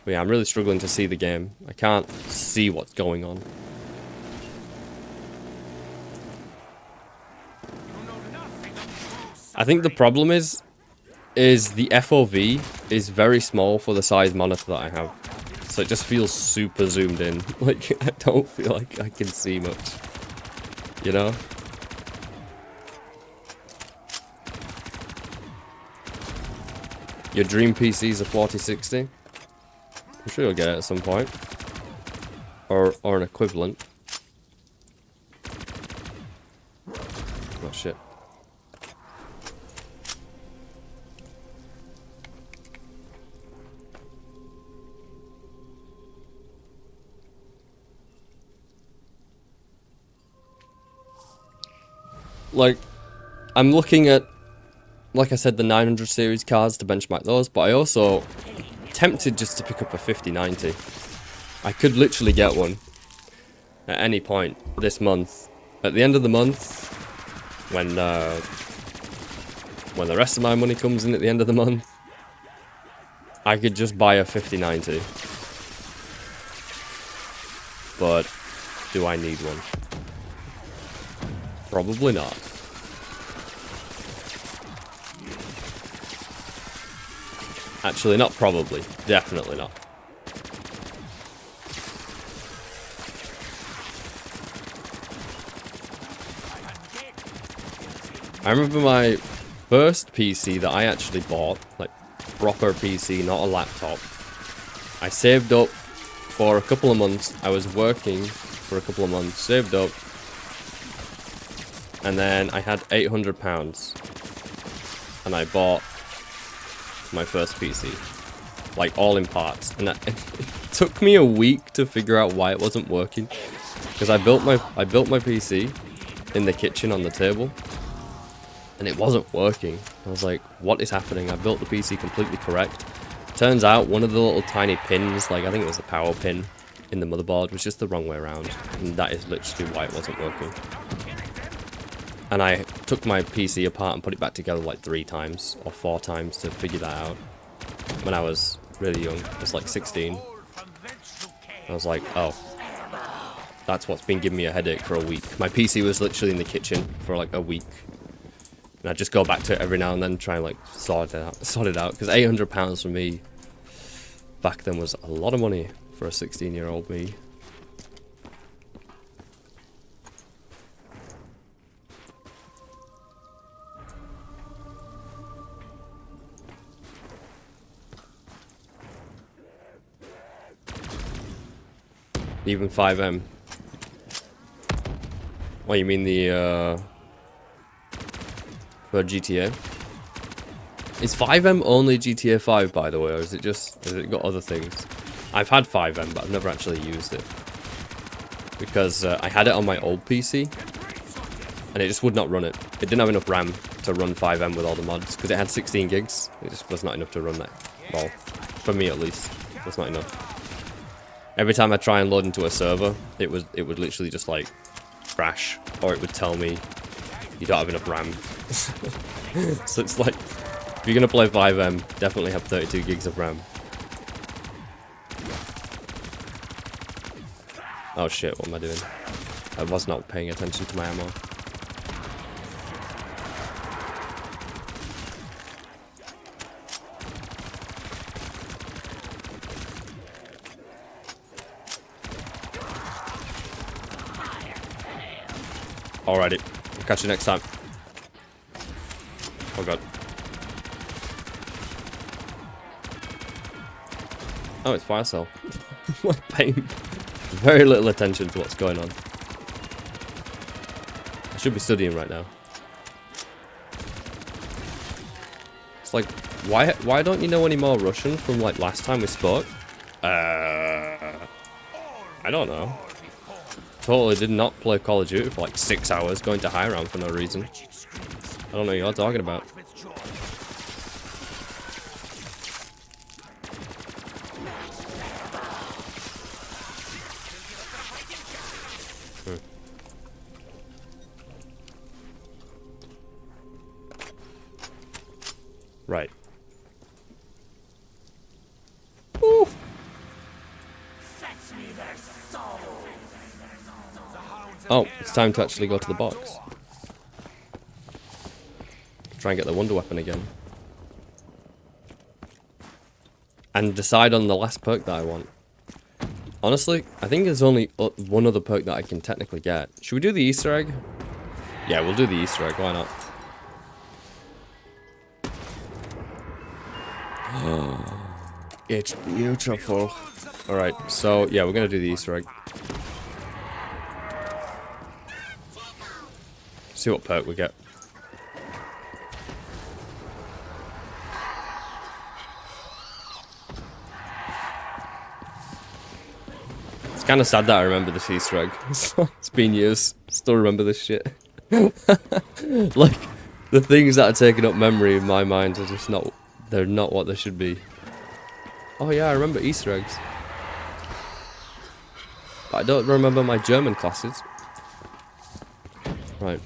But yeah, I'm really struggling to see the game. I can't see what's going on. I think the problem is the FOV is very small for the size monitor that I have. So it just feels super zoomed in. Like, I don't feel like I can see much. You know? Your dream PC is a 4060? I'm sure you'll get it at some point. Or an equivalent. Oh shit. Like, I'm looking at, like I said, the 900 series cards to benchmark those, but I also tempted just to pick up a 5090. I could literally get one at any point this month. At the end of the month, when the rest of my money comes in at the end of the month, I could just buy a 5090. But do I need one? Probably not. Actually, not probably. Definitely not. I remember my first PC that I actually bought, like proper PC, not a laptop. I saved up for a couple of months. I was working for a couple of months, saved up, and then I had £800, and I bought my first PC, like all in parts, and it took me a week to figure out why it wasn't working, because I built my PC in the kitchen on the table, and it wasn't working. I was like, what is happening? I built the PC completely correct. Turns out one of the little tiny pins, like I think it was the power pin in the motherboard, was just the wrong way around, and that is literally why it wasn't working. And I took my PC apart and put it back together like 3 times or 4 times to figure that out. When I was really young, I was like 16. I was like, oh, that's what's been giving me a headache for a week. My PC was literally in the kitchen for like a week. And I just go back to it every now and then, try and like sort it out. Because £800 for me back then was a lot of money for a 16-year-old me. Even 5M. What, you mean the, for GTA? Is 5M only GTA 5, by the way, or is it just, has it got other things? I've had 5M, but I've never actually used it. Because I had it on my old PC, and it just would not run it. It didn't have enough RAM to run 5M with all the mods, because it had 16 gigs. It just was not enough to run that at all. For me at least. That's not enough. Every time I try and load into a server, it would literally just like crash, or it would tell me you don't have enough RAM. So it's like, if you're gonna play 5M, definitely have 32 gigs of RAM. Oh shit, what am I doing? I was not paying attention to my ammo. Alrighty, I'll catch you next time. Oh god. Oh, it's fire cell. What pain. Very little attention to what's going on. I should be studying right now. It's like, why don't you know any more Russian from like last time we spoke? I don't know. Totally did not play Call of Duty for like 6 hours, going to high round for no reason. I don't know what you're talking about. Right. Ooh. Oh, it's time to actually go to the box. Try and get the wonder weapon again. And decide on the last perk that I want. Honestly, I think there's only one other perk that I can technically get. Should we do the Easter egg? Yeah, we'll do the Easter egg, why not? It's beautiful. Alright, so yeah, we're gonna do the Easter egg. See what perk we get. It's kind of sad that I remember this Easter egg. It's been years. Still remember this shit. Like, the things that are taking up memory in my mind are just not... They're not what they should be. Oh yeah, I remember Easter eggs. But I don't remember my German classes. Right.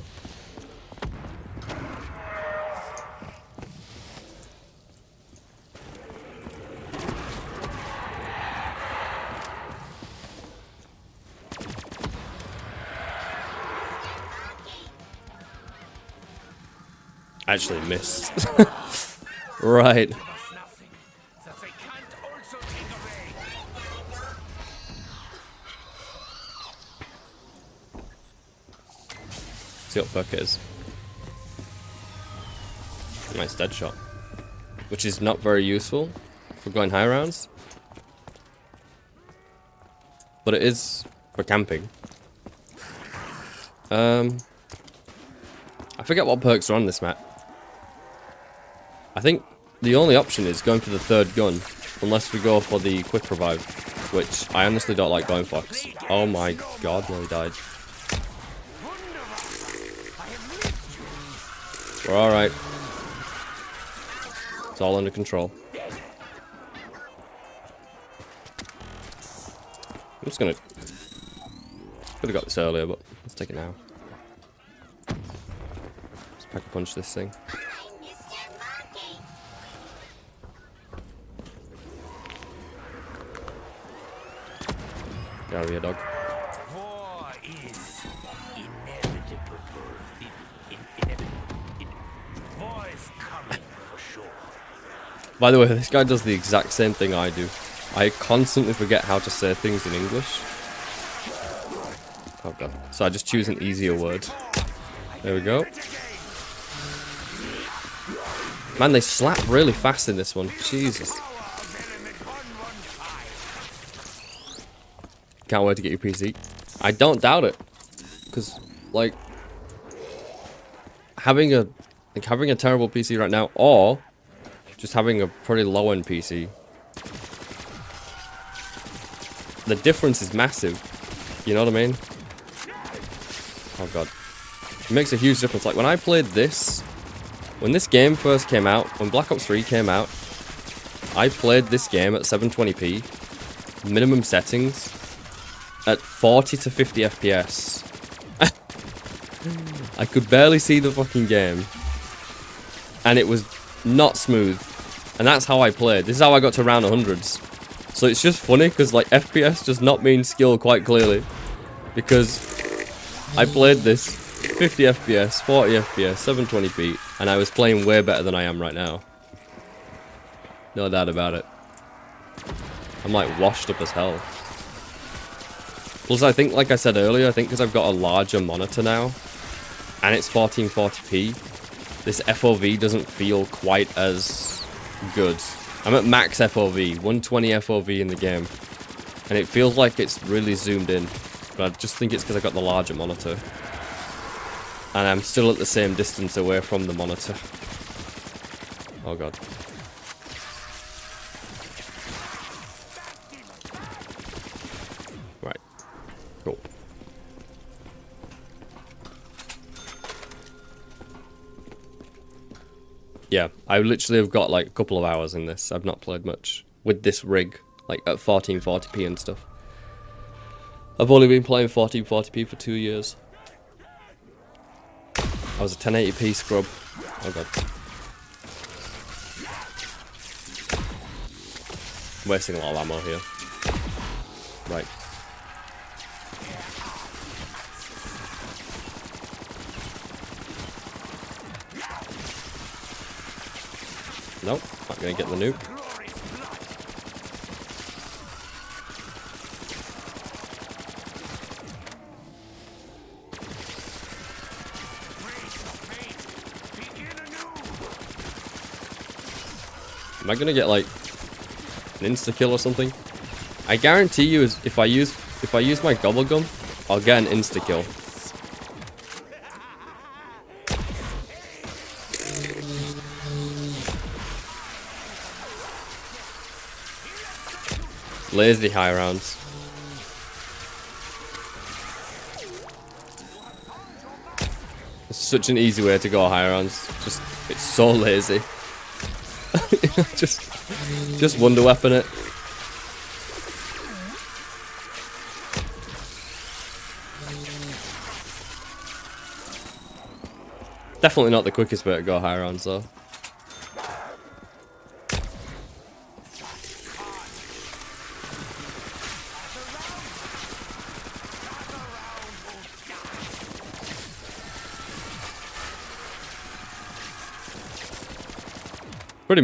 I actually missed. Right. See what perk it is. Nice dead shot. Which is not very useful for going high rounds. But it is for camping. I forget what perks are on this map. I think the only option is going for the third gun, unless we go for the quick revive, which I honestly don't like going for. Oh my god, nearly died. We're alright. It's all under control. I'm just gonna... Could have got this earlier, but let's take it now. Let's pack a punch this thing. Get out of here, dog.
War is inevitable. War is coming for sure.
By the way, this guy does the exact same thing I do. I constantly forget how to say things in English. Oh god. So I just choose an easier word. There we go. Man, they slap really fast in this one. Jesus. Can't wait to get your PC. I don't doubt it. Because, like, having a terrible PC right now, or just having a pretty low-end PC, the difference is massive. You know what I mean? Oh god. It makes a huge difference. Like, when I played this, when this game first came out, when Black Ops 3 came out, I played this game at 720p, minimum settings, at 40 to 50 FPS. I could barely see the fucking game. And it was not smooth. And that's how I played. This is how I got to round 100s. So it's just funny, because like FPS does not mean skill quite clearly. Because I played this 50 FPS, 40 FPS, 720p, and I was playing way better than I am right now. No doubt about it. I'm like washed up as hell. Plus I think, like I said earlier, I think because I've got a larger monitor now, and it's 1440p, this FOV doesn't feel quite as good. I'm at max FOV, 120 FOV in the game, and it feels like it's really zoomed in, but I just think it's because I got the larger monitor. And I'm still at the same distance away from the monitor. Oh god. Right. Cool. Yeah, I literally have got like a couple of hours in this. I've not played much with this rig, like at 1440p and stuff. I've only been playing 1440p for 2 years. I was a 1080p scrub. Oh god. I'm wasting a lot of ammo here. Right. Nope, not gonna get the nuke. Am I gonna get like an insta kill or something? I guarantee you, is if I use my gobblegum, I'll get an insta kill. Lazy high rounds. It's such an easy way to go high rounds. Just, it's so lazy. just wonder weapon it. Definitely not the quickest way to go high rounds though. Pretty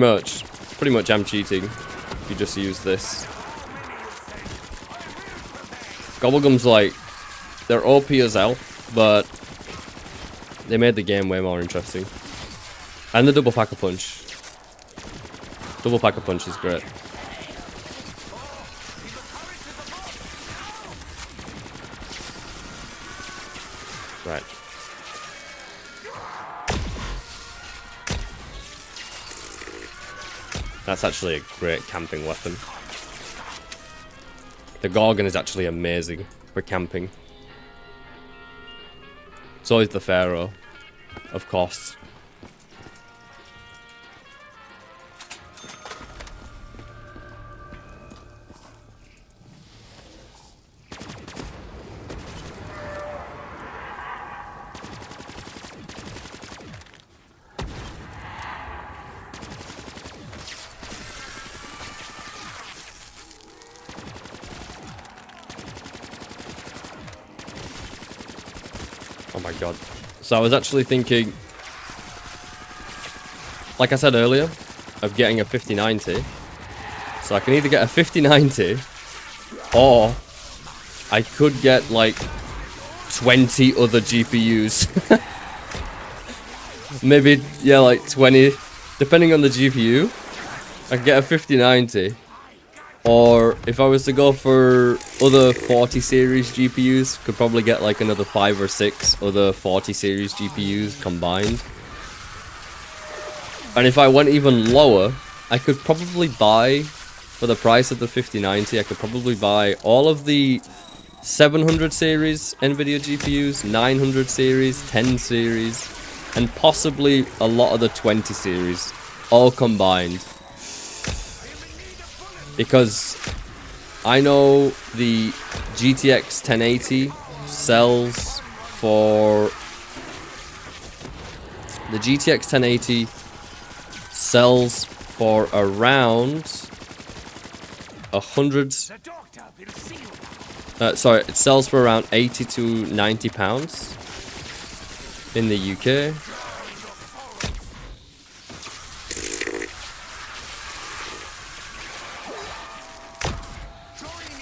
much I'm cheating if you just use this. Gobblegum's like, they're OP as hell, but they made the game way more interesting. And the double pack-a punch. Double pack-a-punch is great. Right. That's actually a great camping weapon. The Gorgon is actually amazing for camping. So is the Pharaoh, of course. Oh my god. So I was actually thinking, like I said earlier, of getting a 5090. So I can either get a 5090, or I could get like 20 other GPUs. Maybe, yeah, like 20, depending on the GPU. I could get a 5090. Or if I was to go for other 40 series GPUs, could probably get like another 5 or 6 other 40 series GPUs combined. And if I went even lower, I could probably buy, for the price of the 5090, I could probably buy all of the 700 series Nvidia GPUs, 900 series, 10 series, and possibly a lot of the 20 series, all combined. because I know the GTX 1080 sells for around it sells for around 80 to 90 pounds in the UK.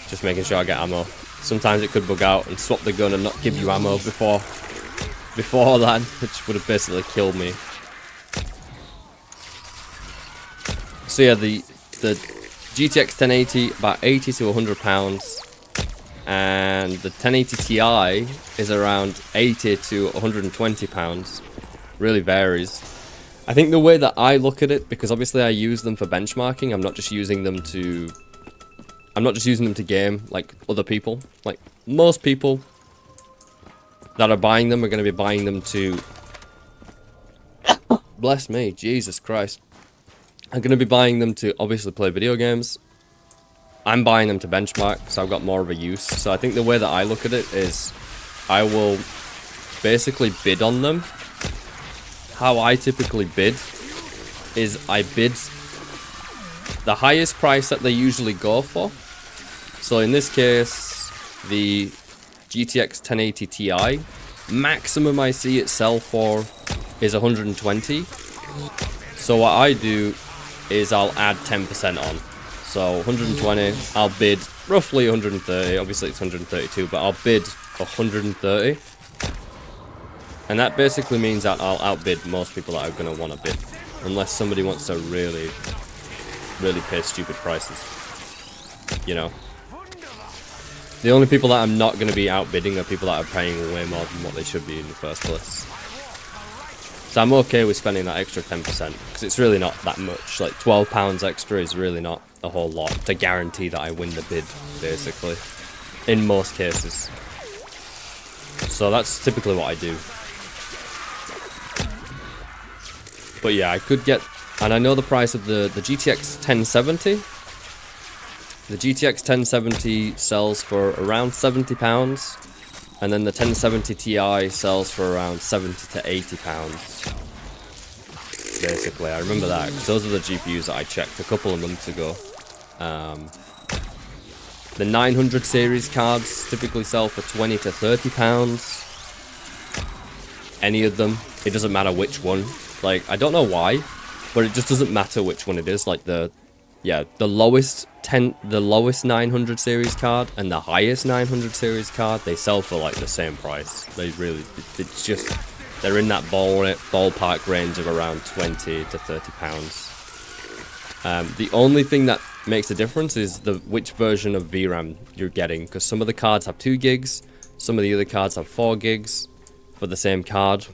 Just making sure I get ammo. Sometimes it could bug out and swap the gun and not give you ammo before that, which would have basically killed me. So yeah, the GTX 1080 about 80 to 100 pounds, and the 1080 Ti is around 80 to 120 pounds. Really varies. I think the way that I look at it, because obviously I use them for benchmarking, I'm not just using them to game like other people. Like most people that are buying them are going to be buying them to bless me, Jesus Christ. I'm going to be buying them to obviously play video games. I'm buying them to benchmark, so I've got more of a use. So I think the way that I look at it is I will basically bid on them. How I typically bid is I bid the highest price that they usually go for. So in this case, the GTX 1080 Ti, maximum I see it sell for is 120. So what I do is I'll add 10% on. So 120, I'll bid roughly 130. Obviously it's 132, but I'll bid 130. And that basically means that I'll outbid most people that are going to want to bid. Unless somebody wants to really pay stupid prices. You know. The only people that I'm not going to be outbidding are people that are paying way more than what they should be in the first place. So I'm okay with spending that extra 10%, because it's really not that much. Like £12 extra is really not a whole lot to guarantee that I win the bid, basically. In most cases. So that's typically what I do. But yeah, I could get, and I know the price of the GTX 1070. The GTX 1070 sells for around £70. And then the 1070 Ti sells for around 70 to 80 pounds. Basically, I remember that because those are the GPUs that I checked a couple of months ago. The 900 series cards typically sell for 20 to 30 pounds. Any of them, it doesn't matter which one. Like, I don't know why, but it just doesn't matter which one it is. Like the lowest 900 series card and the highest 900 series card, they sell for like the same price. It's just, they're in that ballpark range of around 20 to 30 pounds. The only thing that makes a difference is which version of VRAM you're getting, because some of the cards have 2 gigs, some of the other cards have 4 gigs for the same card,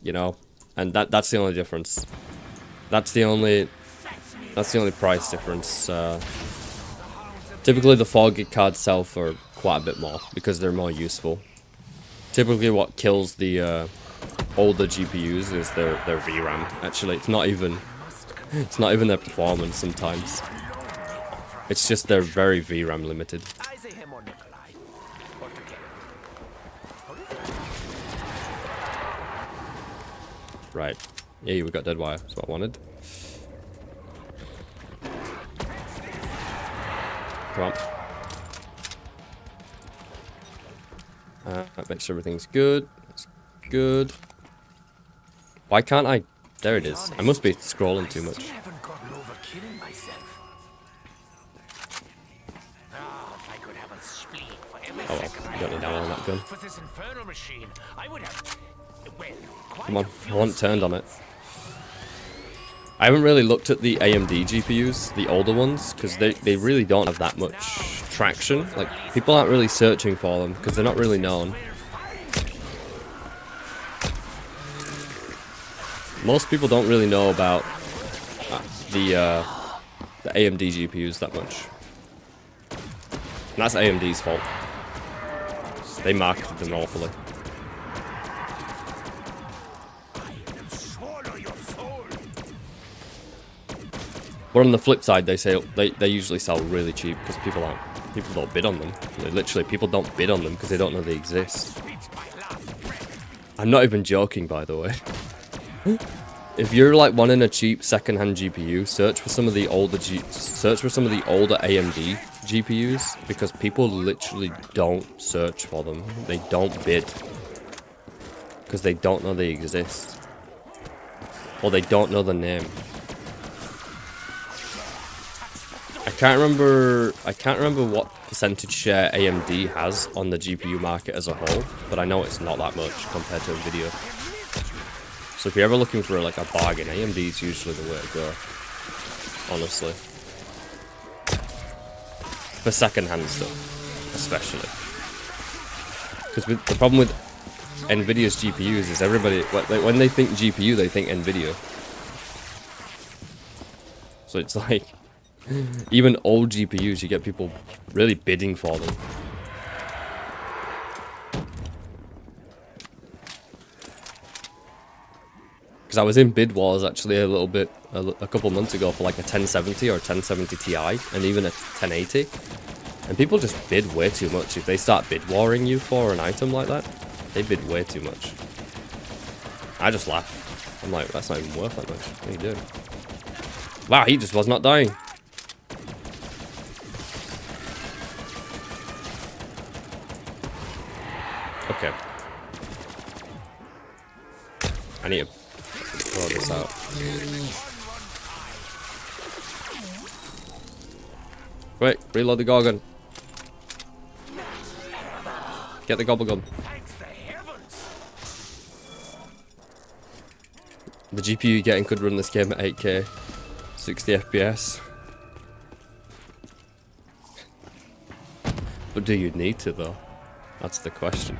you know, and that's the only difference. That's the only price difference. Typically the 4 gig cards sell for quite a bit more because they're more useful. Typically what kills the older GPUs is their VRAM. Actually, it's not even their performance sometimes. It's just they're very VRAM limited. Right. Yeah, we got dead wire. That's what I wanted. Come on. Make sure everything's good. That's good. Why can't I? There it is. I must be scrolling too much. Oh well, you don't need ammo on that gun. Come on, I want turned on it. I haven't really looked at the AMD GPUs, the older ones, because they really don't have that much traction. Like, people aren't really searching for them because they're not really known. Most people don't really know about the AMD GPUs that much. And that's AMD's fault. They marketed them awfully. But on the flip side, they usually sell really cheap because people don't bid on them. Literally, people don't bid on them because they don't know they exist. I'm not even joking, by the way. If you're like wanting a cheap second-hand GPU, search for some of the older AMD GPUs because people literally don't search for them. They don't bid because they don't know they exist, or they don't know the name. I can't remember what percentage share AMD has on the GPU market as a whole, but I know it's not that much compared to Nvidia. So if you're ever looking for like a bargain, AMD is usually the way to go, honestly. For second-hand stuff, especially. Because the problem with Nvidia's GPUs is everybody, when they think GPU, they think Nvidia. So it's like, even old GPUs, you get people really bidding for them. Because I was in bid wars actually a couple months ago for like a 1070 or 1070 Ti and even a 1080. And people just bid way too much. If they start bid warring you for an item like that, they bid way too much. I just laugh. I'm like, that's not even worth that much. What are you doing? Wow, he just was not dying. Okay. I need to throw this out. Wait, reload the Gorgon. Get the Gobblegum. The GPU you're getting could run this game at 8K, 60 FPS. But do you need to though? That's the question.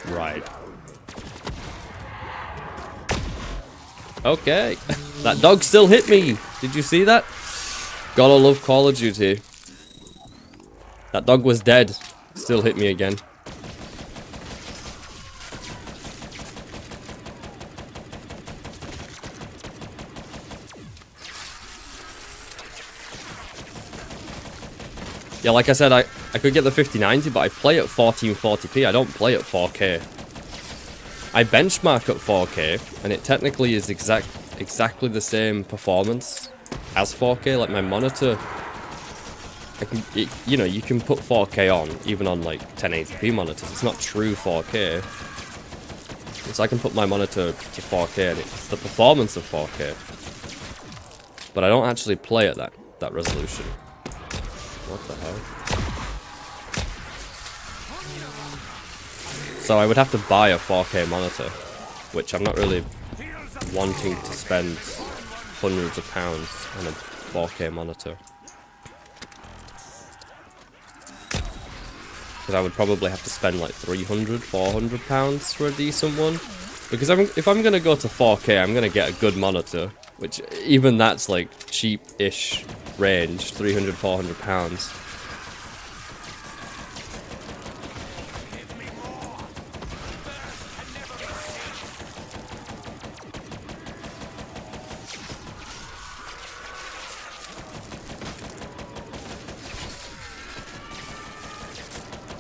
Right. Okay. That dog still hit me. Did you see that? Gotta love Call of Duty. That dog was dead. Still hit me again. Yeah, like I said, I could get the 5090, but I play at 1440p. I don't play at 4K. I benchmark at 4K, and it technically is exactly the same performance as 4K. Like my monitor, you can put 4K on even on like 1080p monitors. It's not true 4K. So I can put my monitor to 4K, and it's the performance of 4K. But I don't actually play at that resolution. What the hell? So I would have to buy a 4K monitor, which I'm not really wanting to spend hundreds of pounds on a 4K monitor. Because I would probably have to spend like 300, 400 pounds for a decent one. Because if I'm going to go to 4K, I'm going to get a good monitor, which even that's like cheap-ish range, 300, 400 pounds.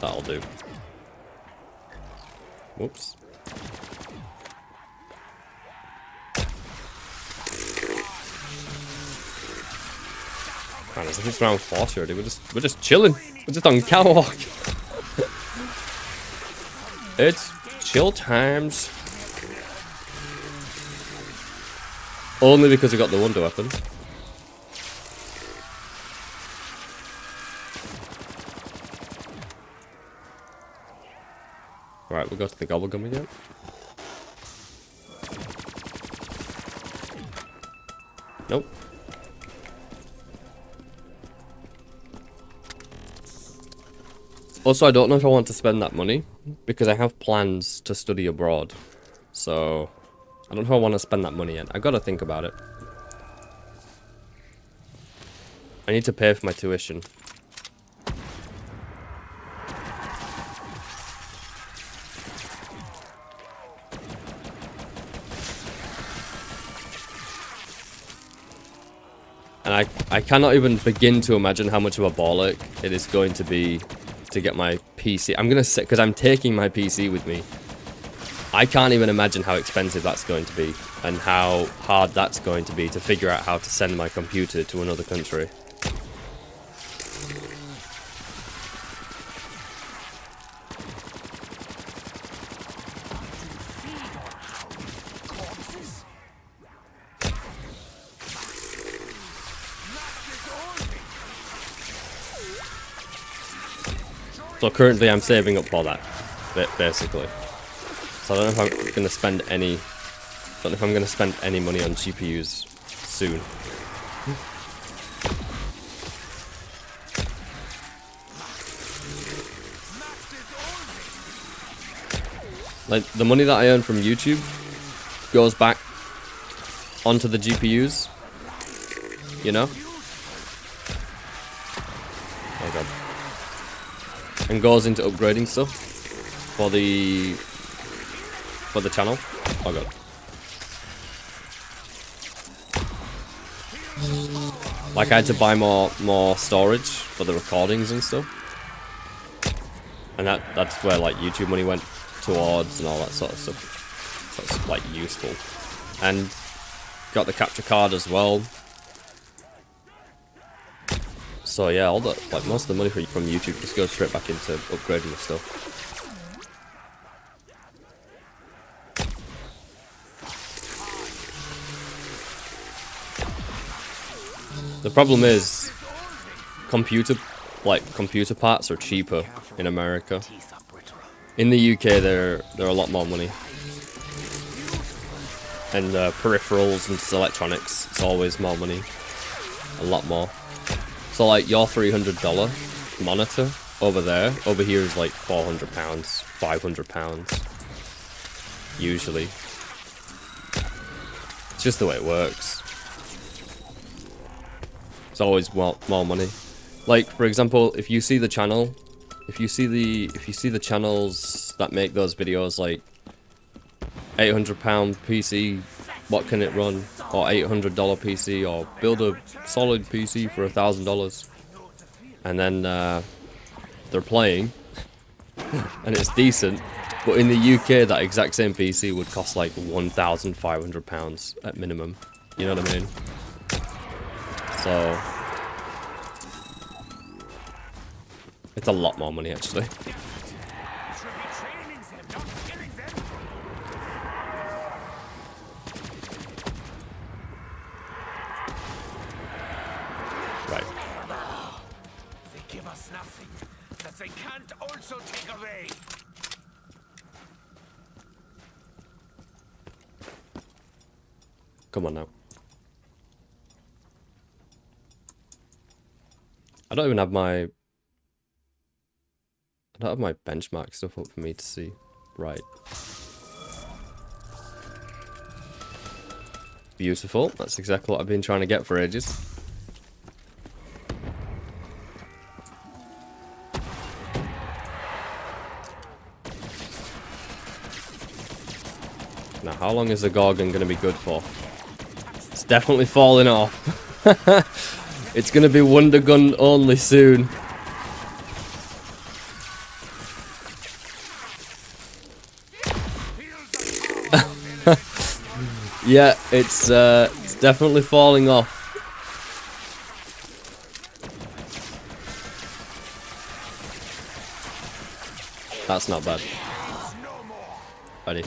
That'll do. Whoops. Man, as if it's round 40 already. We're just chilling. We're just on catwalk. It's chill times. Only because we got the wonder weapon. Right, we'll go to the Gobblegum again. Nope. Also, I don't know if I want to spend that money, because I have plans to study abroad. So, I don't know if I want to spend that money yet. I gotta think about it. I need to pay for my tuition. And I cannot even begin to imagine how much of a bollock it is going to be to get my PC. I'm gonna say, because I'm taking my PC with me. I can't even imagine how expensive that's going to be and how hard that's going to be to figure out how to send my computer to another country. So currently I'm saving up for that, basically. So I don't know if I'm gonna spend any. Don't know if I'm gonna spend any money on GPUs soon. Like the money that I earn from YouTube goes back onto the GPUs, you know. Oh god. And goes into upgrading stuff for the channel. Oh god. Like I had to buy more storage for the recordings and stuff. And that's where like YouTube money went towards and all that sort of stuff. So it's like useful. And got the capture card as well. So yeah, all the like most of the money from YouTube just goes straight back into upgrading the stuff. The problem is computer parts are cheaper in America. In the UK they're a lot more money. And peripherals and electronics, it's always more money. A lot more. So like your $300 monitor over here is like £400, £500 usually. It's just the way it works. It's always more money. Like for example, if you see the channel, if you see the channels that make those videos like £800 PC, what can it run? Or $800 PC, or build a solid PC for $1,000, and then they're playing, and it's decent. But in the UK, that exact same PC would cost like £1,500 at minimum. You know what I mean? So it's a lot more money actually. Right.
They give us nothing that they can't also take away.
Come on now. I don't have my benchmark stuff up for me to see. Right. Beautiful. That's exactly what I've been trying to get for ages. Now, how long is the Gorgon going to be good for? It's definitely falling off. It's going to be Wonder Gun only soon. Yeah, it's definitely falling off. That's not bad. Ready.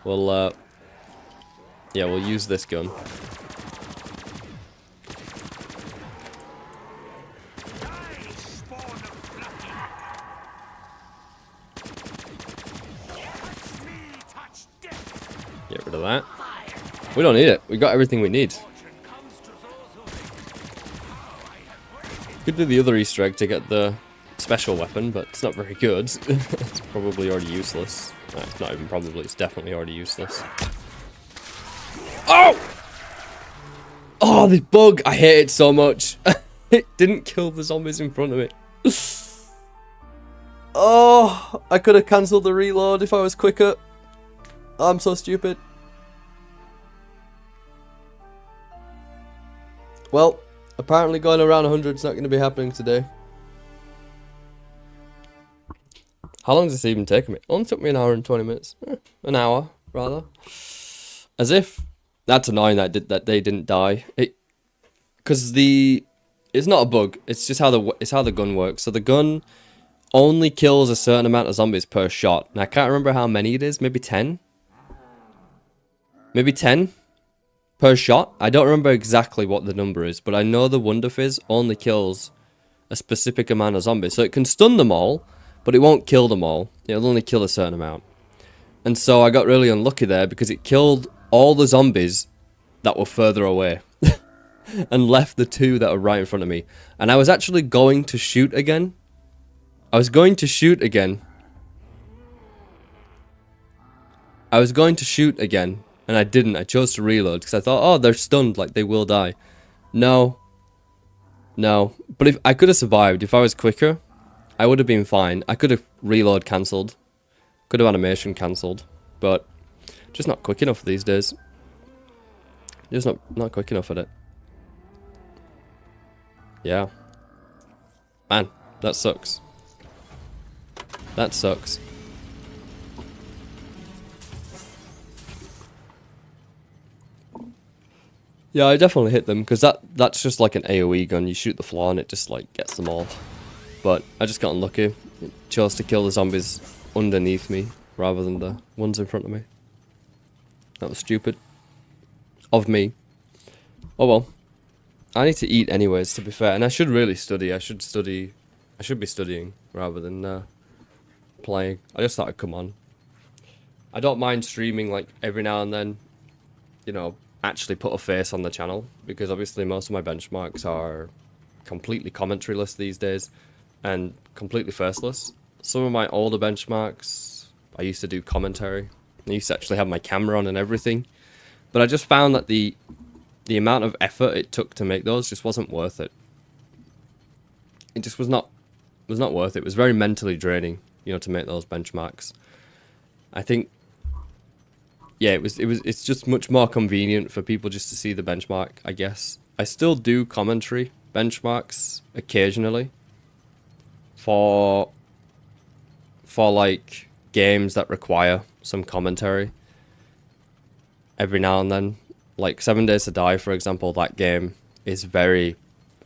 We'll yeah, we'll use this gun. Get rid of that. We don't need it. We got everything we need. Could do the other Easter egg to get the special weapon, but it's not very good. It's probably already useless. No, it's not even probably. It's definitely already useless. Oh! Oh, this bug! I hate it so much. It didn't kill the zombies in front of me. Oh, I could have cancelled the reload if I was quicker. I'm so stupid. Well, apparently going around 100 is not going to be happening today. How long does this even take me? It only took me an hour and 20 minutes. An hour, rather. As if... That's annoying that they didn't die. Because it's not a bug. It's just how the gun works. So the gun only kills a certain amount of zombies per shot. And I can't remember how many it is. Maybe 10? Maybe 10 per shot? I don't remember exactly what the number is. But I know the Wonder Fizz only kills a specific amount of zombies. So it can stun them all, but it won't kill them all. It'll only kill a certain amount. And so I got really unlucky there because it killed all the zombies that were further away. And left the 2 that were right in front of me. And I was actually going to shoot again. I was going to shoot again. And I didn't. I chose to reload because I thought, oh, they're stunned, like they will die. No. But if I could have survived, if I was quicker, I would have been fine. I could have reload cancelled. Could have animation cancelled. But just not quick enough these days. Just not quick enough at it. Yeah. Man, that sucks. That sucks. Yeah, I definitely hit them, because that's just like an AoE gun. You shoot the floor and it just like gets them all. But I just got unlucky. It chose to kill the zombies underneath me, rather than the ones in front of me. That was stupid. Of me. Oh well. I need to eat anyways, to be fair. And I should really study. I should be studying, rather than playing. I just thought I'd come on. I don't mind streaming like every now and then. You know, actually put a face on the channel. Because obviously most of my benchmarks are completely commentary-less these days. And completely faceless. Some of my older benchmarks, I used to do commentary. I used to actually have my camera on and everything. But I just found that the amount of effort it took to make those just wasn't worth it. It just was not worth it. It was very mentally draining, you know, to make those benchmarks. I think, yeah, it's just much more convenient for people just to see the benchmark, I guess. I still do commentary benchmarks occasionally for like games that require some commentary every now and then. Like 7 Days to Die, for example, that game is very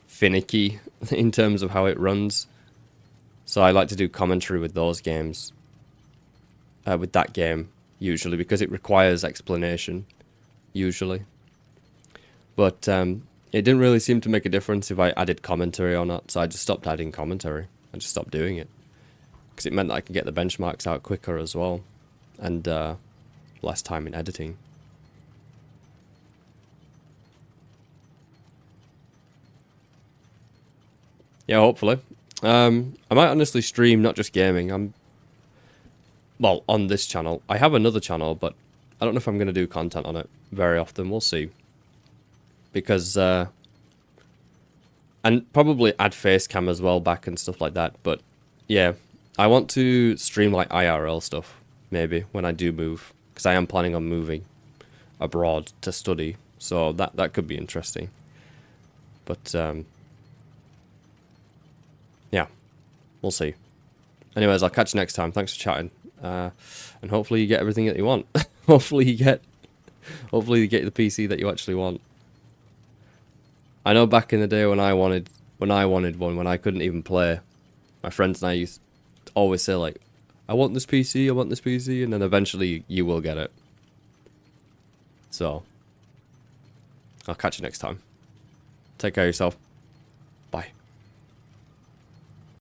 finicky in terms of how it runs. So I like to do commentary with those games. With that game, usually, because it requires explanation, usually. But it didn't really seem to make a difference if I added commentary or not, so I just stopped adding commentary. I just stopped doing it. Because it meant that I could get the benchmarks out quicker as well. And less time in editing. Yeah, hopefully. I might honestly stream not just gaming. Well, on this channel. I have another channel, but I don't know if I'm going to do content on it very often. We'll see. Because, and probably add face cam as well back and stuff like that. But, yeah, I want to stream like IRL stuff, maybe, when I do move. Because I am planning on moving abroad to study. So that could be interesting. But, yeah, we'll see. Anyways, I'll catch you next time. Thanks for chatting. And hopefully you get everything that you want. hopefully you get the PC that you actually want. I know back in the day when I wanted one, when I couldn't even play, my friends and I used to always say like, I want this PC, and then eventually you will get it. So, I'll catch you next time. Take care of yourself.